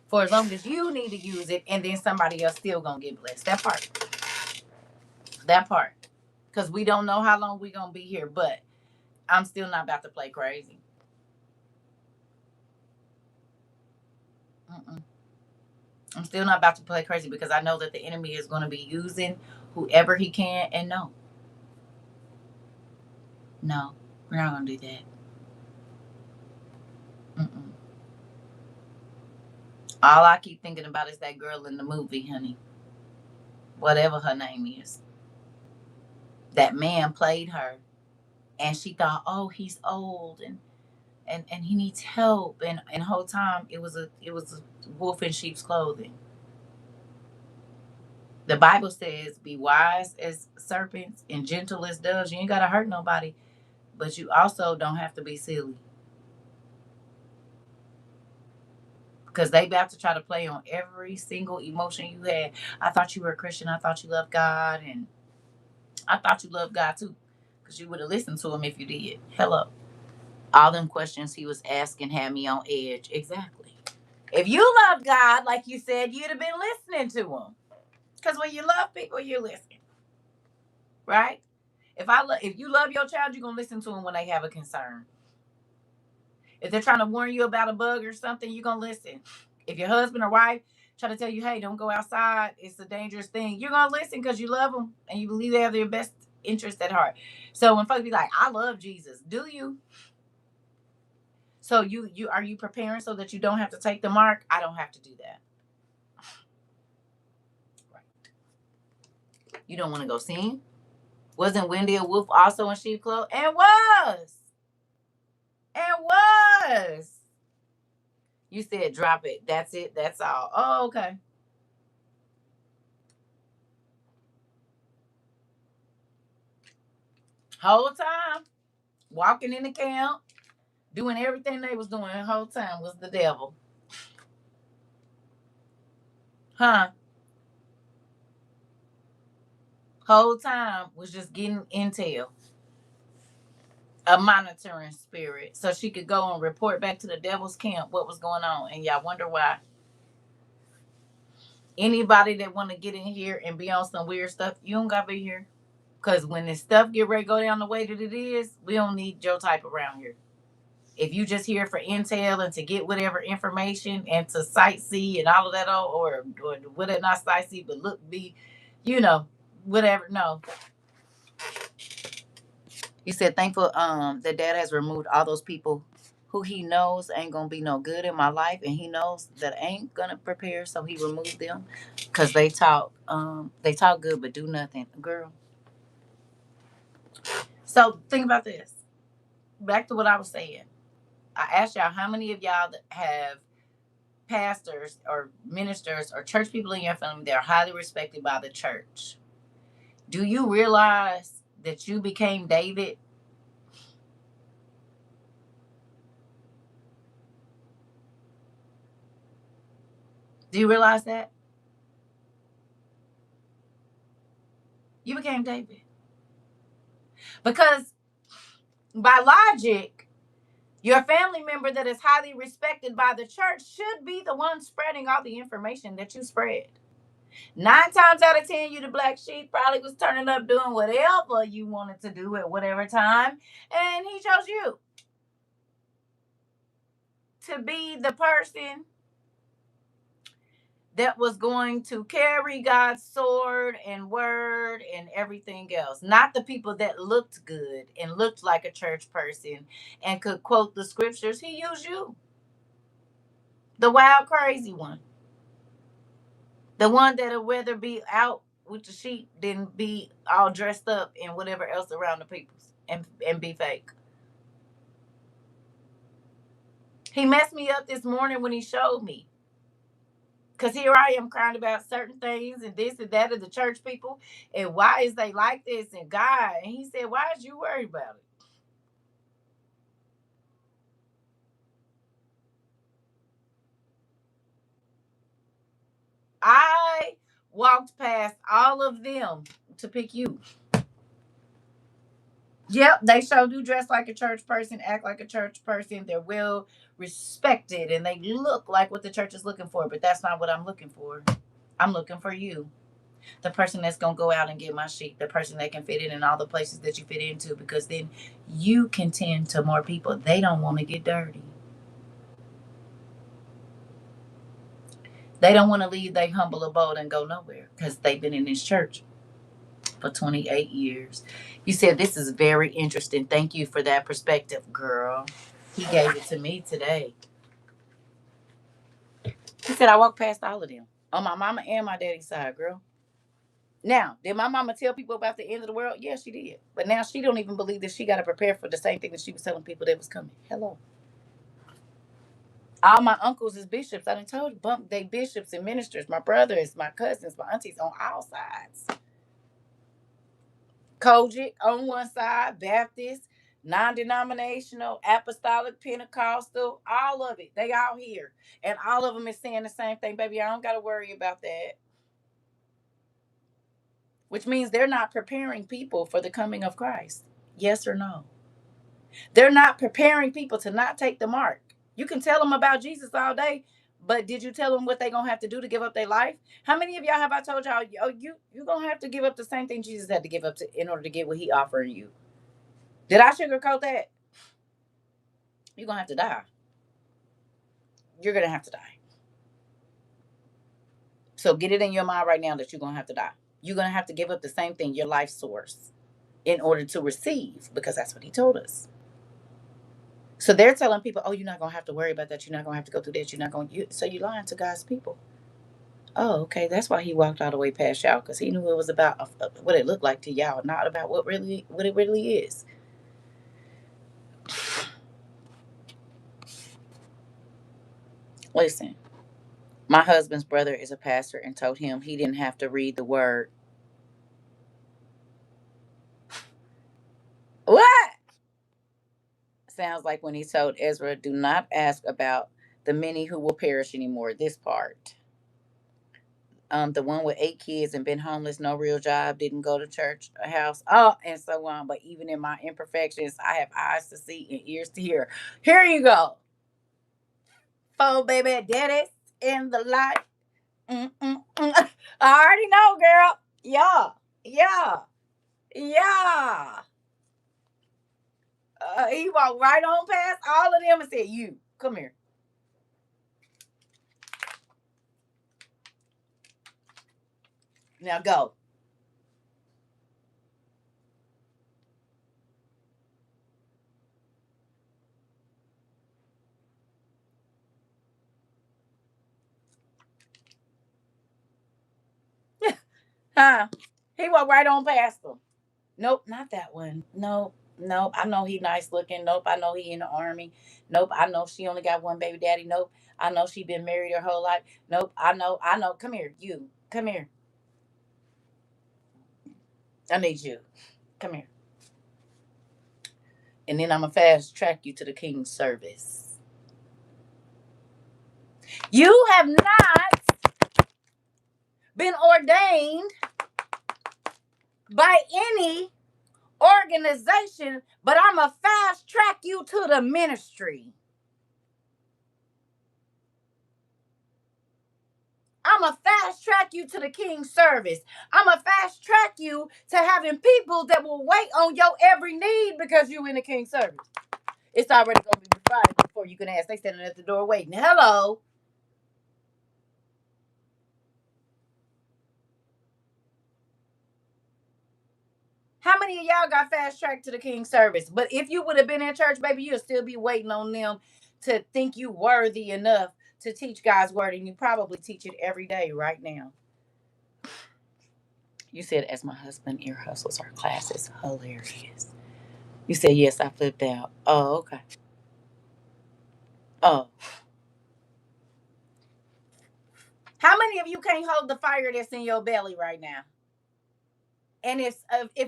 For as long as you need to use it, and then somebody else still gonna get blessed. That part. That part. Because we don't know how long we gonna be here, but I'm still not about to play crazy. Mm-mm. I'm still not about to play crazy because I know that the enemy is going to be using whoever he can. And no, no, we're not going to do that. Mm-mm. All I keep thinking about is that girl in the movie, honey. Whatever her name is. That man played her. And she thought, oh, he's old and he needs help. And the whole time it was a wolf in sheep's clothing. The Bible says, be wise as serpents and gentle as doves. You ain't gotta hurt nobody, but you also don't have to be silly. Because they about to try to play on every single emotion you had. I thought you were a Christian. I thought you loved God. And I thought you loved God too. Because you would have listened to him if you did. Hello. All them questions he was asking had me on edge. Exactly. If you loved God, like you said, you'd have been listening to him. Because when you love people, you listen. Right? If you love your child, you're gonna listen to them when they have a concern. If they're trying to warn you about a bug or something, you're gonna listen. If your husband or wife try to tell you, hey, don't go outside, it's a dangerous thing, you're gonna listen because you love them and you believe they have their best interest at heart. So when folks be like, I love Jesus, do you? So you are you preparing so that you don't have to take the mark? I don't have to do that. Right. You don't want to go sing? Wasn't Wendy a wolf also in sheep clothes? And was. And was. You said drop it. That's it. That's all. Oh, okay. Whole time walking in the camp, doing everything they was doing the whole time was the devil. Huh? Whole time was just getting intel, a monitoring spirit, so she could go and report back to the devil's camp what was going on. And y'all wonder why. Anybody that want to get in here and be on some weird stuff, you don't gotta be here. Cause when this stuff get ready to go down the way that it is, we don't need your type around here. If you just here for intel and to get whatever information and to sightsee and all of that, or whatever, not sightsee, but look, be, you know, whatever. No, he said thankful that dad has removed all those people who he knows ain't gonna be no good in my life, and he knows that ain't gonna prepare, so he removed them because they talk good but do nothing, girl. So think about this. Back to what I was saying. I asked y'all how many of y'all that have pastors or ministers or church people in your family that are highly respected by the church. Do you realize that you became David? Do you realize that? You became David. Because by logic, your family member that is highly respected by the church should be the one spreading all the information that you spread. 9 times out of 10, you the black sheep probably was turning up doing whatever you wanted to do at whatever time, and he chose you to be the person that was going to carry God's sword and word and everything else. Not the people that looked good and looked like a church person and could quote the scriptures. He used you, the wild, crazy one, the one that'll rather be out with the sheep than be all dressed up and whatever else around the people and be fake. He messed me up this morning when he showed me. Because here I am crying about certain things and this and that of the church people. And why is they like this and God? And he said, why is you worried about it? I walked past all of them to pick you. Yep, they sure do dress like a church person, act like a church person. They're well respected and they look like what the church is looking for. But that's not what I'm looking for. I'm looking for you. The person that's gonna go out and get my sheep, the person that can fit in all the places that you fit into, because then you can tend to more people. They don't want to get dirty. They don't want to leave their humble abode and go nowhere because they've been in this church for 28 years. You said this is very interesting. Thank you for that perspective, girl. He gave it to me today. He said I walked past all of them on my mama and my daddy's side, girl. Now, did my mama tell people about the end of the world? Yes, she did. But now she don't even believe that she got to prepare for the same thing that she was telling people that was coming. Hello. All my uncles is bishops. I done told you, bump they bishops and ministers. My brothers, my cousins, my aunties on all sides. Kojic on one side, Baptist, non-denominational, apostolic, Pentecostal, all of it. They all here. And all of them is saying the same thing, baby. I don't got to worry about that. Which means they're not preparing people for the coming of Christ. Yes or no? They're not preparing people to not take the mark. You can tell them about Jesus all day, but did you tell them what they're going to have to do to give up their life? How many of y'all have I told y'all, oh, you're going to have to give up the same thing Jesus had to give up to in order to get what he offering you? Did I sugarcoat that? You're going to have to die. You're going to have to die. So get it in your mind right now that you're going to have to die. You're going to have to give up the same thing, your life source, in order to receive, because that's what he told us. So they're telling people, oh, you're not going to have to worry about that. You're not going to have to go through that. You're not going to. So you're lying to God's people. Oh, okay. That's why he walked all the way past y'all, because he knew it was about what it looked like to y'all, not about what it really is. Listen, my husband's brother is a pastor and told him he didn't have to read the word. What? Sounds like when he told Ezra, do not ask about the many who will perish anymore. This part. The one with 8 kids and been homeless, no real job, didn't go to church, a house, oh, and so on. But even in my imperfections, I have eyes to see and ears to hear. Here you go. Oh, baby, daddy's in the light. I already know, girl. Yeah, yeah, yeah. He walked right on past all of them and said, "You come here now, go." Huh? He walked right on past them. Nope, not that one. Nope, nope. I know he nice looking. Nope, I know he in the army. Nope, I know she only got one baby daddy. Nope, I know she been married her whole life. Nope, I know, I know. Come here, you. Come here. I need you. Come here. And then I'm gonna fast track you to the king's service. You have not been ordained by any organization, but I'm gonna fast track you to the ministry. I'm going to fast track you to the king's service. I'm going to fast track you to having people that will wait on your every need because you in the king's service. It's already going to be provided before you can ask. They standing at the door waiting. Hello. How many of y'all got fast tracked to the king's service? But if you would have been in church, baby, you'll still be waiting on them to think you worthy enough to teach God's word. And you probably teach it every day right now. You said, as my husband ear hustles our class is hilarious. You said, yes, I flipped out. Oh, okay. Oh. How many of you can't hold the fire that's in your belly right now? And if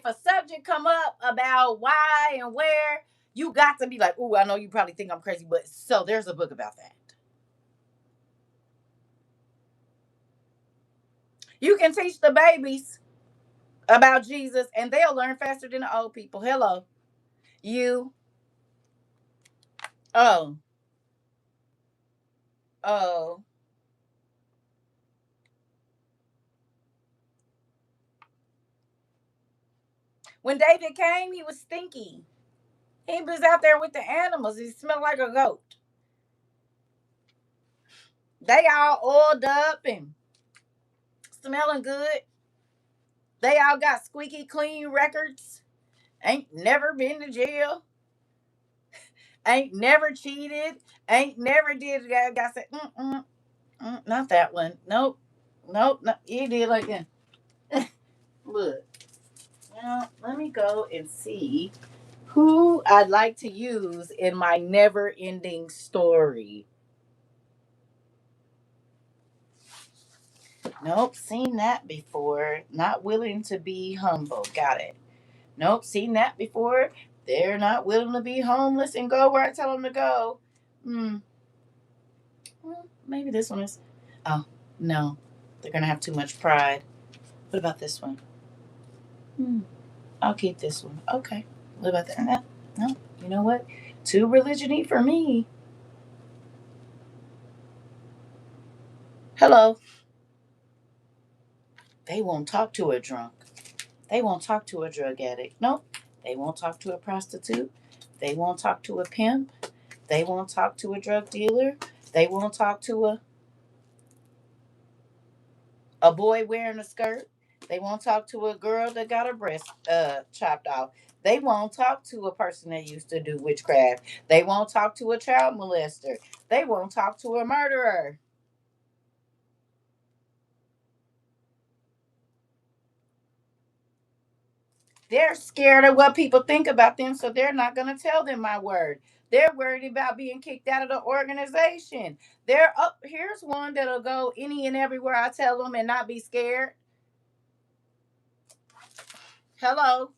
a subject come up about why and where, you got to be like, "Ooh, I know you probably think I'm crazy, but so there's a book about that." You can teach the babies about Jesus, and they'll learn faster than the old people. Hello, you. Oh, oh. When David came, he was stinky. He was out there with the animals. He smelled like a goat. They all oiled up and smelling good. They all got squeaky clean records. Ain't never been to jail. Ain't never cheated. Ain't never did. Got said, not that one. Nope, nope. No, you did like that. Look, now let me go and see who I'd like to use in my never-ending story. Nope, seen that before. Not willing to be humble. Got it. Nope, seen that before. They're not willing to be homeless and go where I tell them to go. Hmm. Well, maybe this one is. Oh, no. They're going to have too much pride. What about this one? Hmm. I'll keep this one. Okay. What about that? No. No. You know what? Too religion-y for me. Hello. They won't talk to a drunk. They won't talk to a drug addict. Nope. They won't talk to a prostitute. They won't talk to a pimp. They won't talk to a drug dealer. They won't talk to a boy wearing a skirt. They won't talk to a girl that got her breast chopped off. They won't talk to a person that used to do witchcraft. They won't talk to a child molester. They won't talk to a murderer. They're scared of what people think about them, so they're not going to tell them my word. They're worried about being kicked out of the organization. They're up. Here's one that'll go any and everywhere I tell them and not be scared. Hello.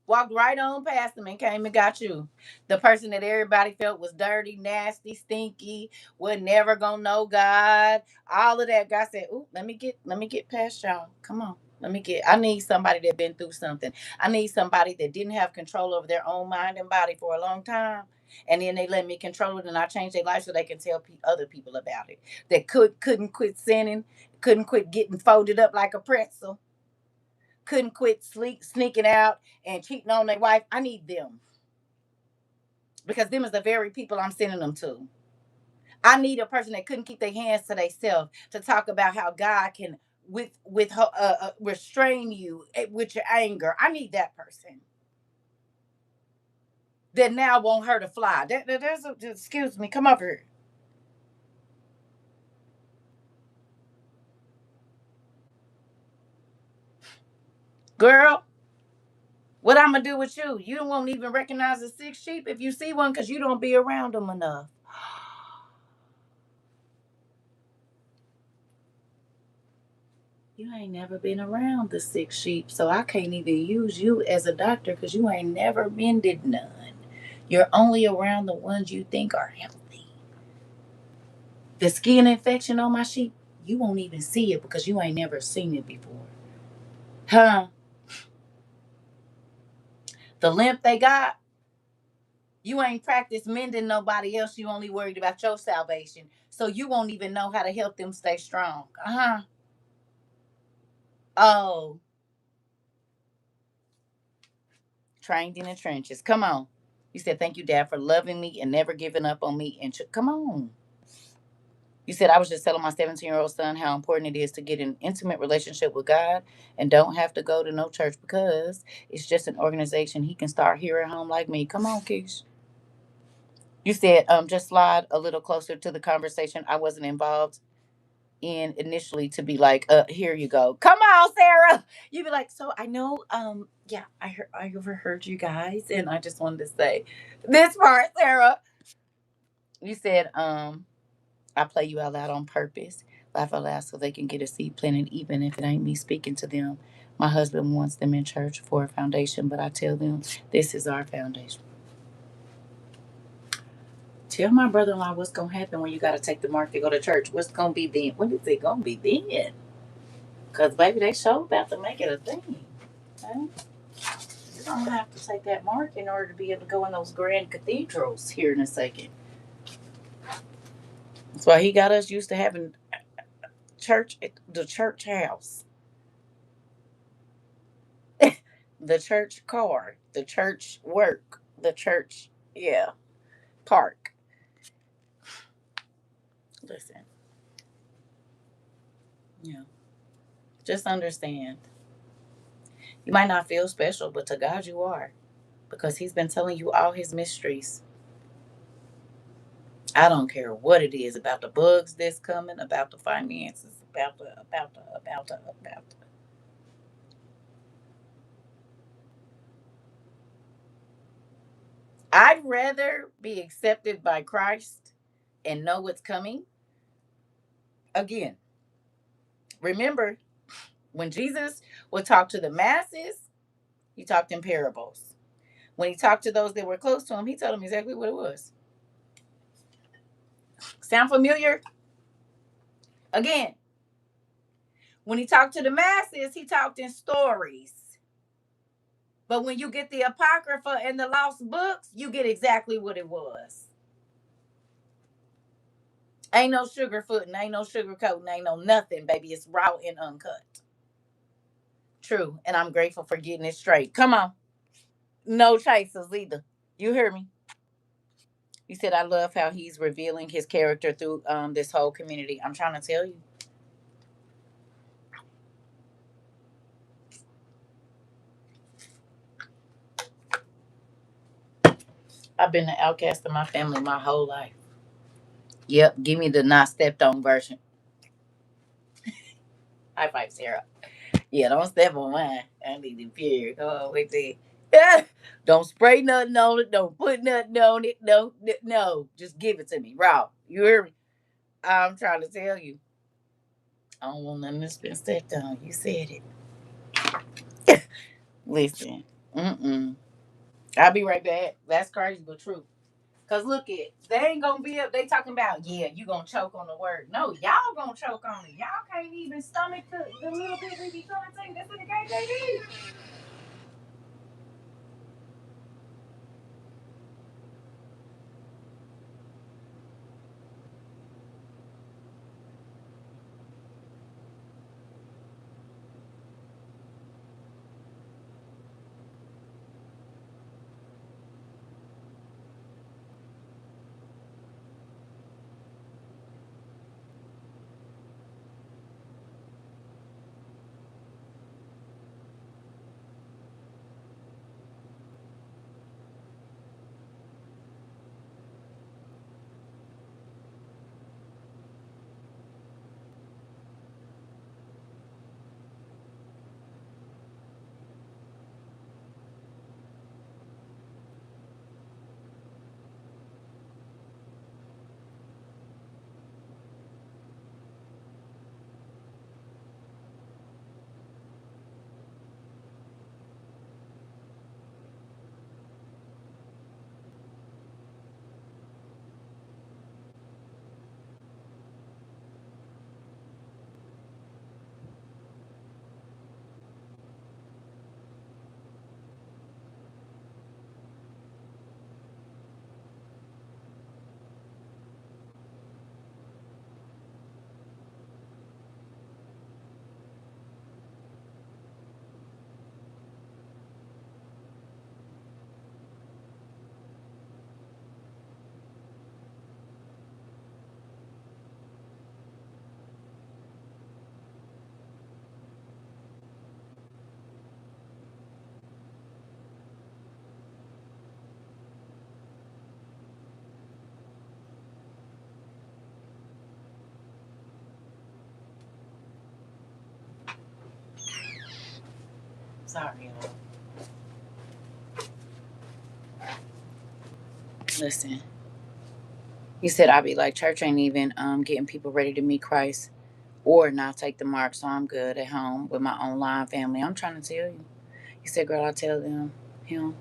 Walked right on past them and came and got you. The person that everybody felt was dirty, nasty, stinky, was never gonna know God. All of that. God said, "Ooh, let me get past y'all. Come on. I need somebody that been through something. I need somebody that didn't have control over their own mind and body for a long time. And then they let me control it and I changed their life so they can tell other people about it. That couldn't quit sinning, couldn't quit getting folded up like a pretzel, couldn't quit sneaking out and cheating on their wife. I need them because them is the very people I'm sending them to. I need a person that couldn't keep their hands to themselves to talk about how God can restrain you with your anger. I need that person that now won't hurt a fly. Excuse me, come over here, girl. What I'm gonna do with you? You won't even recognize a sick sheep if you see one because you don't be around them enough. You ain't never been around the sick sheep, so I can't even use you as a doctor because you ain't never mended none. You're only around the ones you think are healthy. The skin infection on my sheep, you won't even see it because you ain't never seen it before. Huh? The limp they got, you ain't practiced mending nobody else. You only worried about your salvation. So you won't even know how to help them stay strong. Uh-huh. Oh, trained in the trenches. Come on. You said, thank you, Dad, for loving me and never giving up on me. And come on. You said, I was just telling my 17-year-old son how important it is to get an intimate relationship with God and don't have to go to no church because it's just an organization he can start here at home like me. Come on, Keish. You said, just slide a little closer to the conversation I wasn't involved in initially to be like, here you go. Come on, Sarah. You'd be like, so I know, yeah, I overheard you guys, and I just wanted to say this part, Sarah. You said, I play you out loud on purpose, laugh out loud so they can get a seat planted, even if it ain't me speaking to them. My husband wants them in church for a foundation, but I tell them this is our foundation. Tell my brother-in-law what's gonna happen when you gotta take the mark to go to church. What's gonna be then? What is it gonna be then? Cause baby, they show about to make it a thing. Okay? You don't have to take that mark in order to be able to go in those grand cathedrals here in a second. That's why he got us used to having church at the church house, the church car, the church work, the church, yeah, park. Listen, yeah, just understand. You might not feel special, but to God you are, because He's been telling you all His mysteries. I don't care what it is about the bugs that's coming, about the finances, about the. I'd rather be accepted by Christ and know what's coming. Again, remember, When Jesus would talk to the masses, he talked in parables. When he talked to those that were close to him, he told them exactly what it was. Sound familiar? Again, when he talked to the masses, he talked in stories. But when you get the Apocrypha and the lost books, you get exactly what it was. Ain't no sugarfooting, ain't no sugarcoating, ain't no nothing, baby. It's raw and uncut. True. And I'm grateful for getting it straight. Come on. No chasers either. You hear me? You said I love how he's revealing his character through this whole community. I'm trying to tell you. I've been the outcast of my family my whole life. Yep, give me the not stepped on version. High five, Sarah. Yeah, don't step on mine. I need the period. Oh, wait there. Yeah. Don't spray nothing on it. Don't put nothing on it. No. Just give it to me raw. You hear me? I'm trying to tell you. I don't want nothing that's been stepped on. You said it. Listen. Mm-mm. I'll be right back. That's crazy, but true. Cause look it, they ain't gonna be up. They talking about you gonna choke on the word. No, y'all gonna choke on it. Y'all can't even stomach the little bit we be trying to take. That's in the KJV. Sorry, y'all. Listen, you said I'd be like church ain't even getting people ready to meet Christ or not take the mark, so I'm good at home with my online family. I'm trying to tell you. You said, girl, I tell him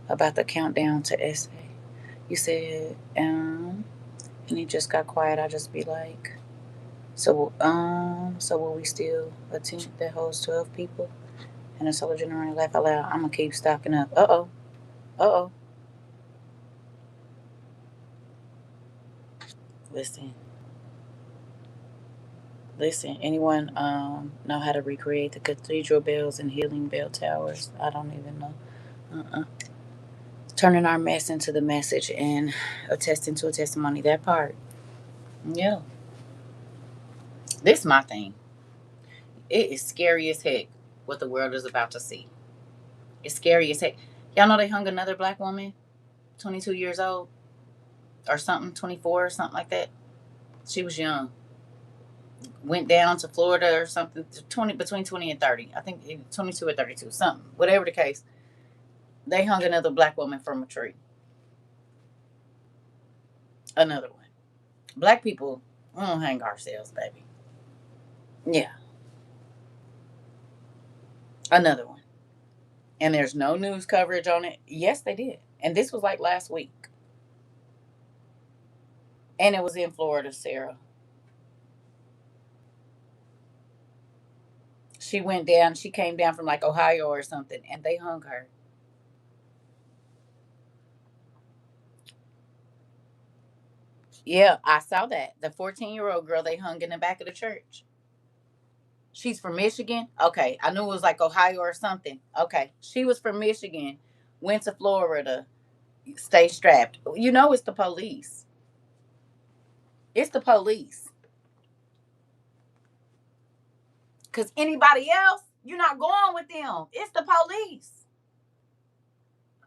about the countdown to SA. You said, and he just got quiet. I just be like, so will we still attend that holds 12 people? And the Solar Generator laugh out loud. I'm gonna keep stocking up. Uh oh. Listen, listen. Anyone know how to recreate the cathedral bells and healing bell towers? I don't even know. Uh. Turning our mess into the message and attesting to a testimony. That part. Yeah. This is my thing. It is scary as heck what the world is about to see. It's scary as heck. Y'all know they hung another black woman, 22 years old or something, 24 or something like that. She was young. Went down to Florida or something, 20 between 20 and 30. I think 22 or 32, something. Whatever the case, they hung another black woman from a tree. Another one. Black people, we don't hang ourselves, baby. Yeah. Another one. And there's no news coverage on it. Yes, they did. And this was like last week. And it was in Florida, Sarah. She went down, she came down from like Ohio or something, and they hung her. Yeah, I saw that. The 14-year-old girl they hung in the back of the church. She's from Michigan. Okay. I knew it was like Ohio or something. Okay. She was from Michigan, went to Florida, stay strapped. You know, it's the police. It's the police. Because anybody else, you're not going with them. It's the police.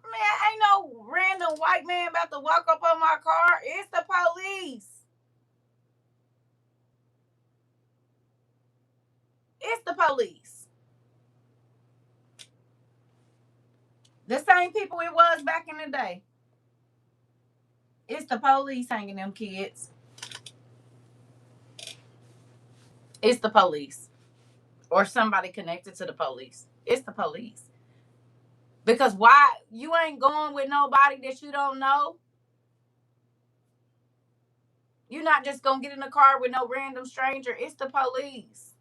Man, ain't no random white man about to walk up on my car. It's the police. It's the police. The same people it was back in the day. It's the police hanging them kids. It's the police. Or somebody connected to the police. It's the police. Because why you ain't going with nobody that you don't know? You're not just gonna get in a car with no random stranger. It's the police.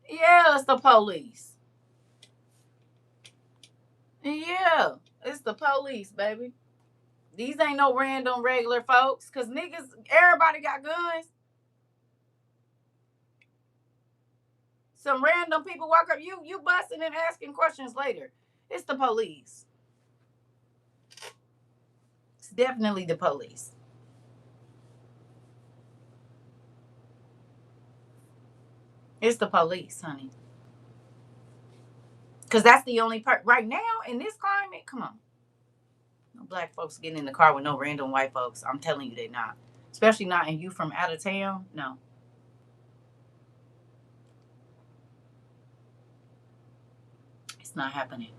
Yeah, it's the police. Yeah, it's the police, baby. These ain't no random regular folks. Cause niggas, everybody got guns. Some random people walk up, you busting and asking questions later. It's the police. It's definitely the police. It's the police, honey. Cause that's the only part right now in this climate. Come on, no black folks getting in the car with no random white folks. I'm telling you, they not. Especially not in you from out of town. No, it's not happening.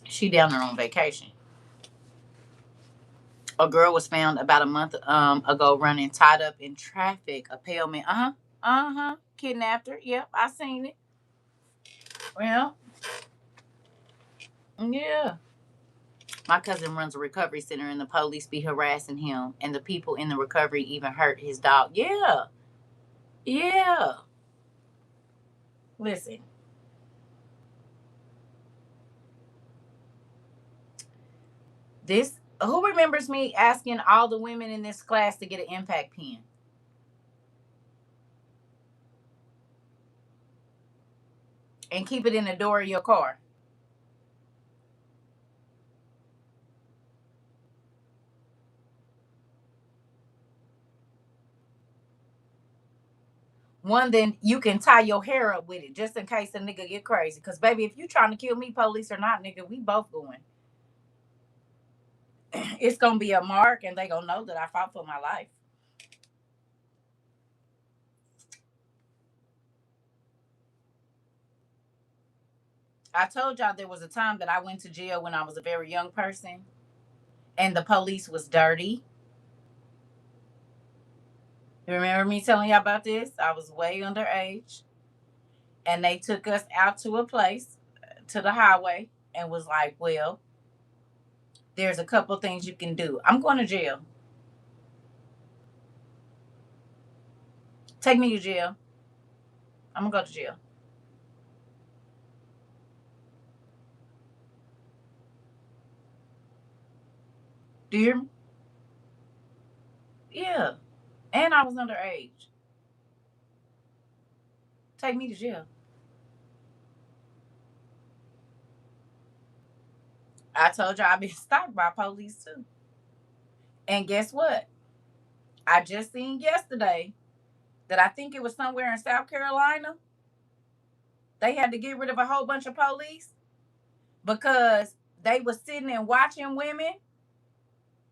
She down there on vacation. A girl was found about a month ago running tied up in traffic. A pale man. Kidnapped her. Yep, I seen it. Well, yeah. My cousin runs a recovery center, and the police be harassing him, and the people in the recovery even hurt his dog. Yeah, yeah. Listen, this. Who remembers me asking all the women in this class to get an impact pen and keep it in the door of your car? One, then you can tie your hair up with it just in case a nigga get crazy. Cause baby, if you trying to kill me, police or not, nigga, we both going. It's gonna be a mark, and they gonna know that I fought for my life. I told y'all there was a time that I went to jail when I was a very young person, and the police was dirty. You remember me telling y'all about this? I was way underage, and they took us out to a place, to the highway, and was like, "Well, there's a couple things you can do. I'm going to jail. Take me to jail. I'm gonna go to jail." Do you hear me? Yeah. And I was underage. Take me to jail. I told you I've been stopped by police too. And guess what? I just seen yesterday that I think it was somewhere in South Carolina. They had to get rid of a whole bunch of police because they was sitting and watching women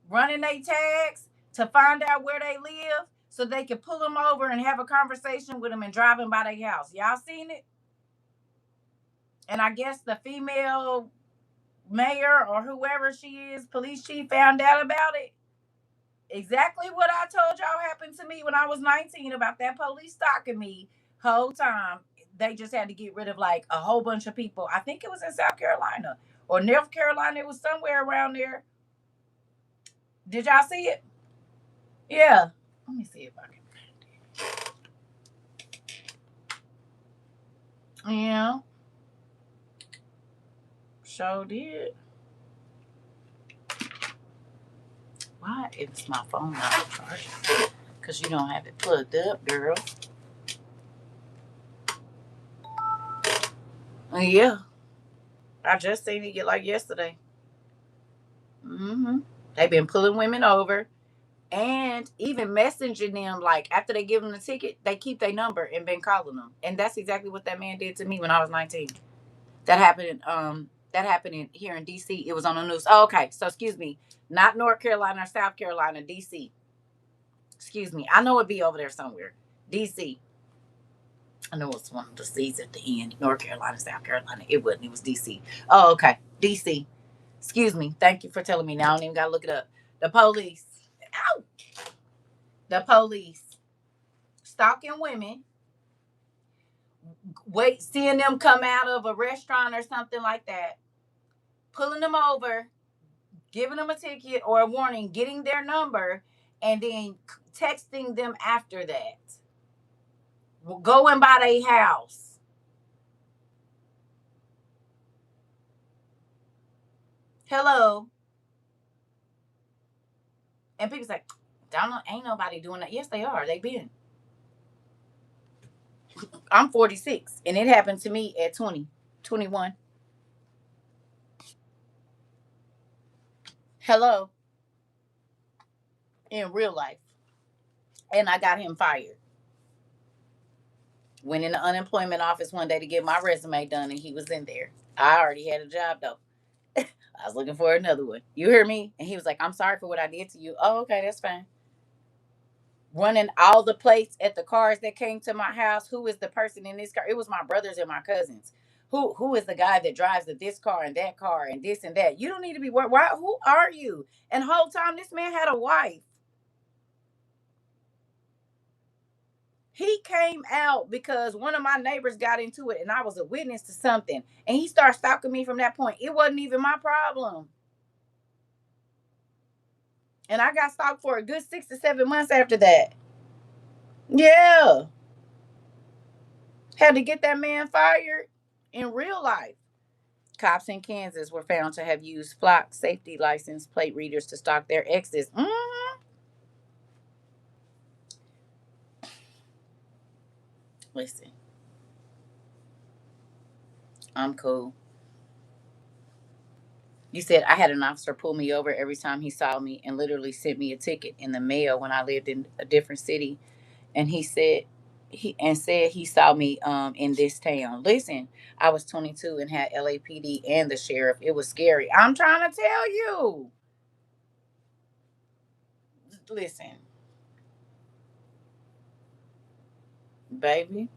running their tags to find out where they live so they could pull them over and have a conversation with them and drive them by their house. Y'all seen it? And I guess the female mayor or whoever she is, police chief, found out about it. Exactly what I told y'all happened to me when I was 19 about that police stalking me whole time. They just had to get rid of like a whole bunch of people. I think it was in South Carolina or North Carolina. It was somewhere around there. Did y'all see it? Yeah. Let me see if I can. Yeah. Sure did. Why is my phone not charging? Because you don't have it plugged up, girl. Yeah. I just seen it like yesterday. Mm-hmm. They've been pulling women over and even messaging them like after they give them the ticket, they keep their number and been calling them. And that's exactly what that man did to me when I was 19. That happened here in DC. It was on the news. Oh, okay. So excuse me. Not North Carolina or South Carolina, DC. Excuse me. I know it'd be over there somewhere. DC. I know it's one of the C's at the end. North Carolina, South Carolina. It wasn't. It was DC. Oh, okay. DC. Excuse me. Thank you for telling me. Now I don't even gotta look it up. The police. Ow! The police stalking women, wait, seeing them come out of a restaurant or something like that, pulling them over, giving them a ticket or a warning, getting their number, and then texting them after that. Going by their house. Hello. And people say, Donald, ain't nobody doing that. Yes, they are. They been. I'm 46, and it happened to me at 20, 21. Hello. In real life. And I got him fired. Went in the unemployment office one day to get my resume done, and he was in there. I already had a job though. I was looking for another one. You hear me? And he was like, "I'm sorry for what I did to you." Oh, okay, that's fine. Running all the plates at the cars that came to my house. Who is the person in this car? It was my brothers and my cousins. Who is the guy that drives this car and that car and this and that? You don't need to be worried. Why? Who are you? And the whole time this man had a wife. He came out because one of my neighbors got into it and I was a witness to something. And he started stalking me from that point. It wasn't even my problem. And I got stalked for a good 6 to 7 months after that. Yeah. Had to get that man fired in real life. Cops in Kansas were found to have used flock safety license plate readers to stalk their exes. Mm-hmm. Listen, I'm cool. You said I had an officer pull me over every time he saw me and literally sent me a ticket in the mail when I lived in a different city. And he said he saw me in this town. Listen, I was 22 and had LAPD and the sheriff. It was scary. I'm trying to tell you. Listen, baby.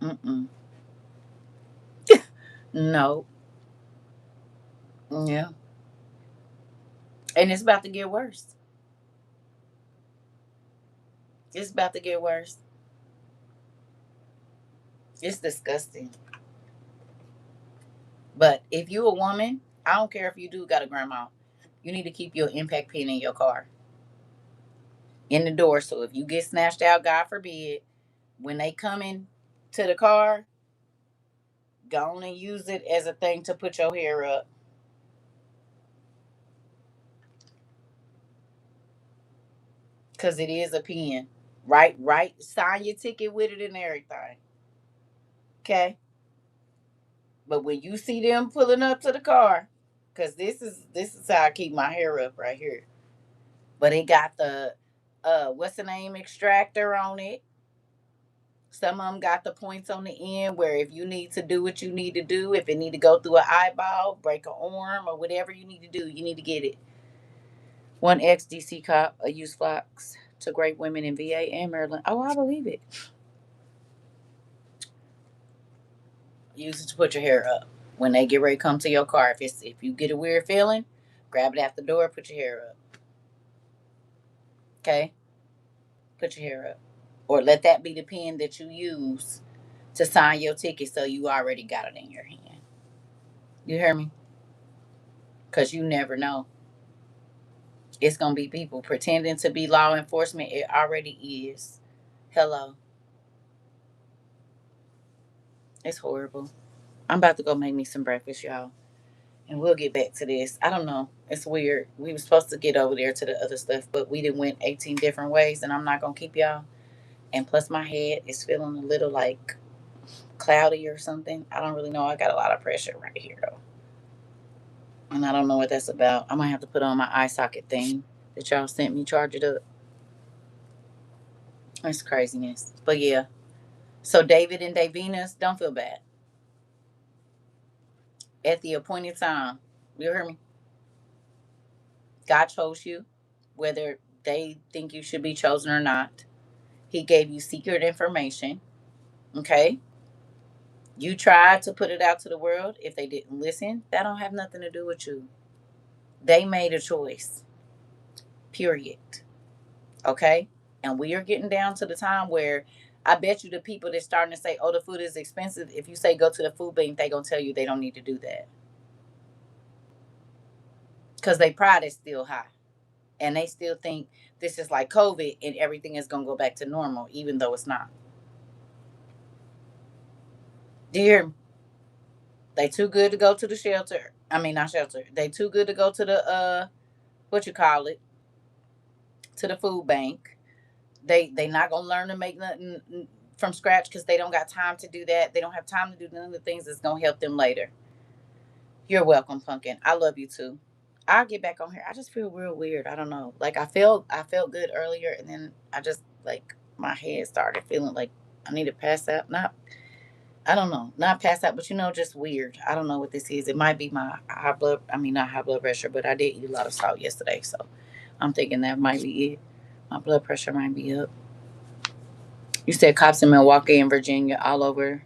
Mm-mm. No. Yeah. And it's about to get worse. It's about to get worse. It's disgusting. But if you a woman, I don't care if you do got a grandma. You need to keep your impact pin in your car, in the door. So if you get snatched out, God forbid, when they come in to the car, go on and use it as a thing to put your hair up. Cause it is a pin. Right, right. Sign your ticket with it and everything. Okay. But when you see them pulling up to the car, cause this is how I keep my hair up right here. But it got the what's the name extractor on it. Some of them got the points on the end where if you need to do what you need to do, if it need to go through an eyeball, break an arm, or whatever you need to do, you need to get it. One ex DC cop used flocks to great women in VA and Maryland. Oh, I believe it. Use it to put your hair up. When they get ready to come to your car, if you get a weird feeling, grab it at the door, put your hair up. Okay? Put your hair up. Or let that be the pen that you use to sign your ticket so you already got it in your hand. You hear me? Because you never know. It's going to be people pretending to be law enforcement. It already is. Hello. It's horrible. I'm about to go make me some breakfast, y'all. And we'll get back to this. I don't know. It's weird. We were supposed to get over there to the other stuff, but we done went 18 different ways, and I'm not going to keep y'all. And plus, my head is feeling a little like cloudy or something. I don't really know. I got a lot of pressure right here, though. And I don't know what that's about. I might have to put on my eye socket thing that y'all sent me, charge it up. That's craziness. But yeah. So David and Davina's, don't feel bad. At the appointed time, you hear me? God chose you, whether they think you should be chosen or not. He gave you secret information. Okay? You tried to put it out to the world. If they didn't listen, that don't have nothing to do with you. They made a choice. Period. Okay? And we are getting down to the time where I bet you the people that's starting to say, oh, the food is expensive, if you say go to the food bank, they going to tell you they don't need to do that. Because their pride is still high. And they still think this is like COVID and everything is going to go back to normal, even though it's not. Do you hear me? They too good to go to the shelter. I mean, not shelter. They too good to go to the, what you call it, to the food bank. They not going to learn to make nothing from scratch because they don't got time to do that. They don't have time to do none of the things that's going to help them later. You're welcome, Pumpkin. I love you too. I'll get back on here. I just feel real weird. I don't know. Like I felt good earlier, and then I just like my head started feeling like I need to pass out. Not I don't know, not pass out, but just weird. I don't know what this is. It might be my high blood. I mean, not high blood pressure, but I did eat a lot of salt yesterday, so I'm thinking that might be it. My blood pressure might be up. You said cops in Milwaukee and Virginia all over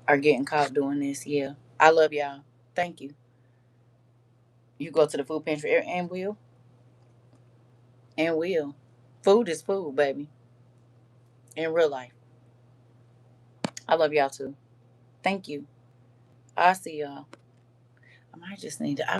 are getting caught doing this. Yeah, I love y'all. Thank you. You go to the food pantry and will. Food is food, baby. In real life. I love y'all too. Thank you. I'll see y'all. I might just need to.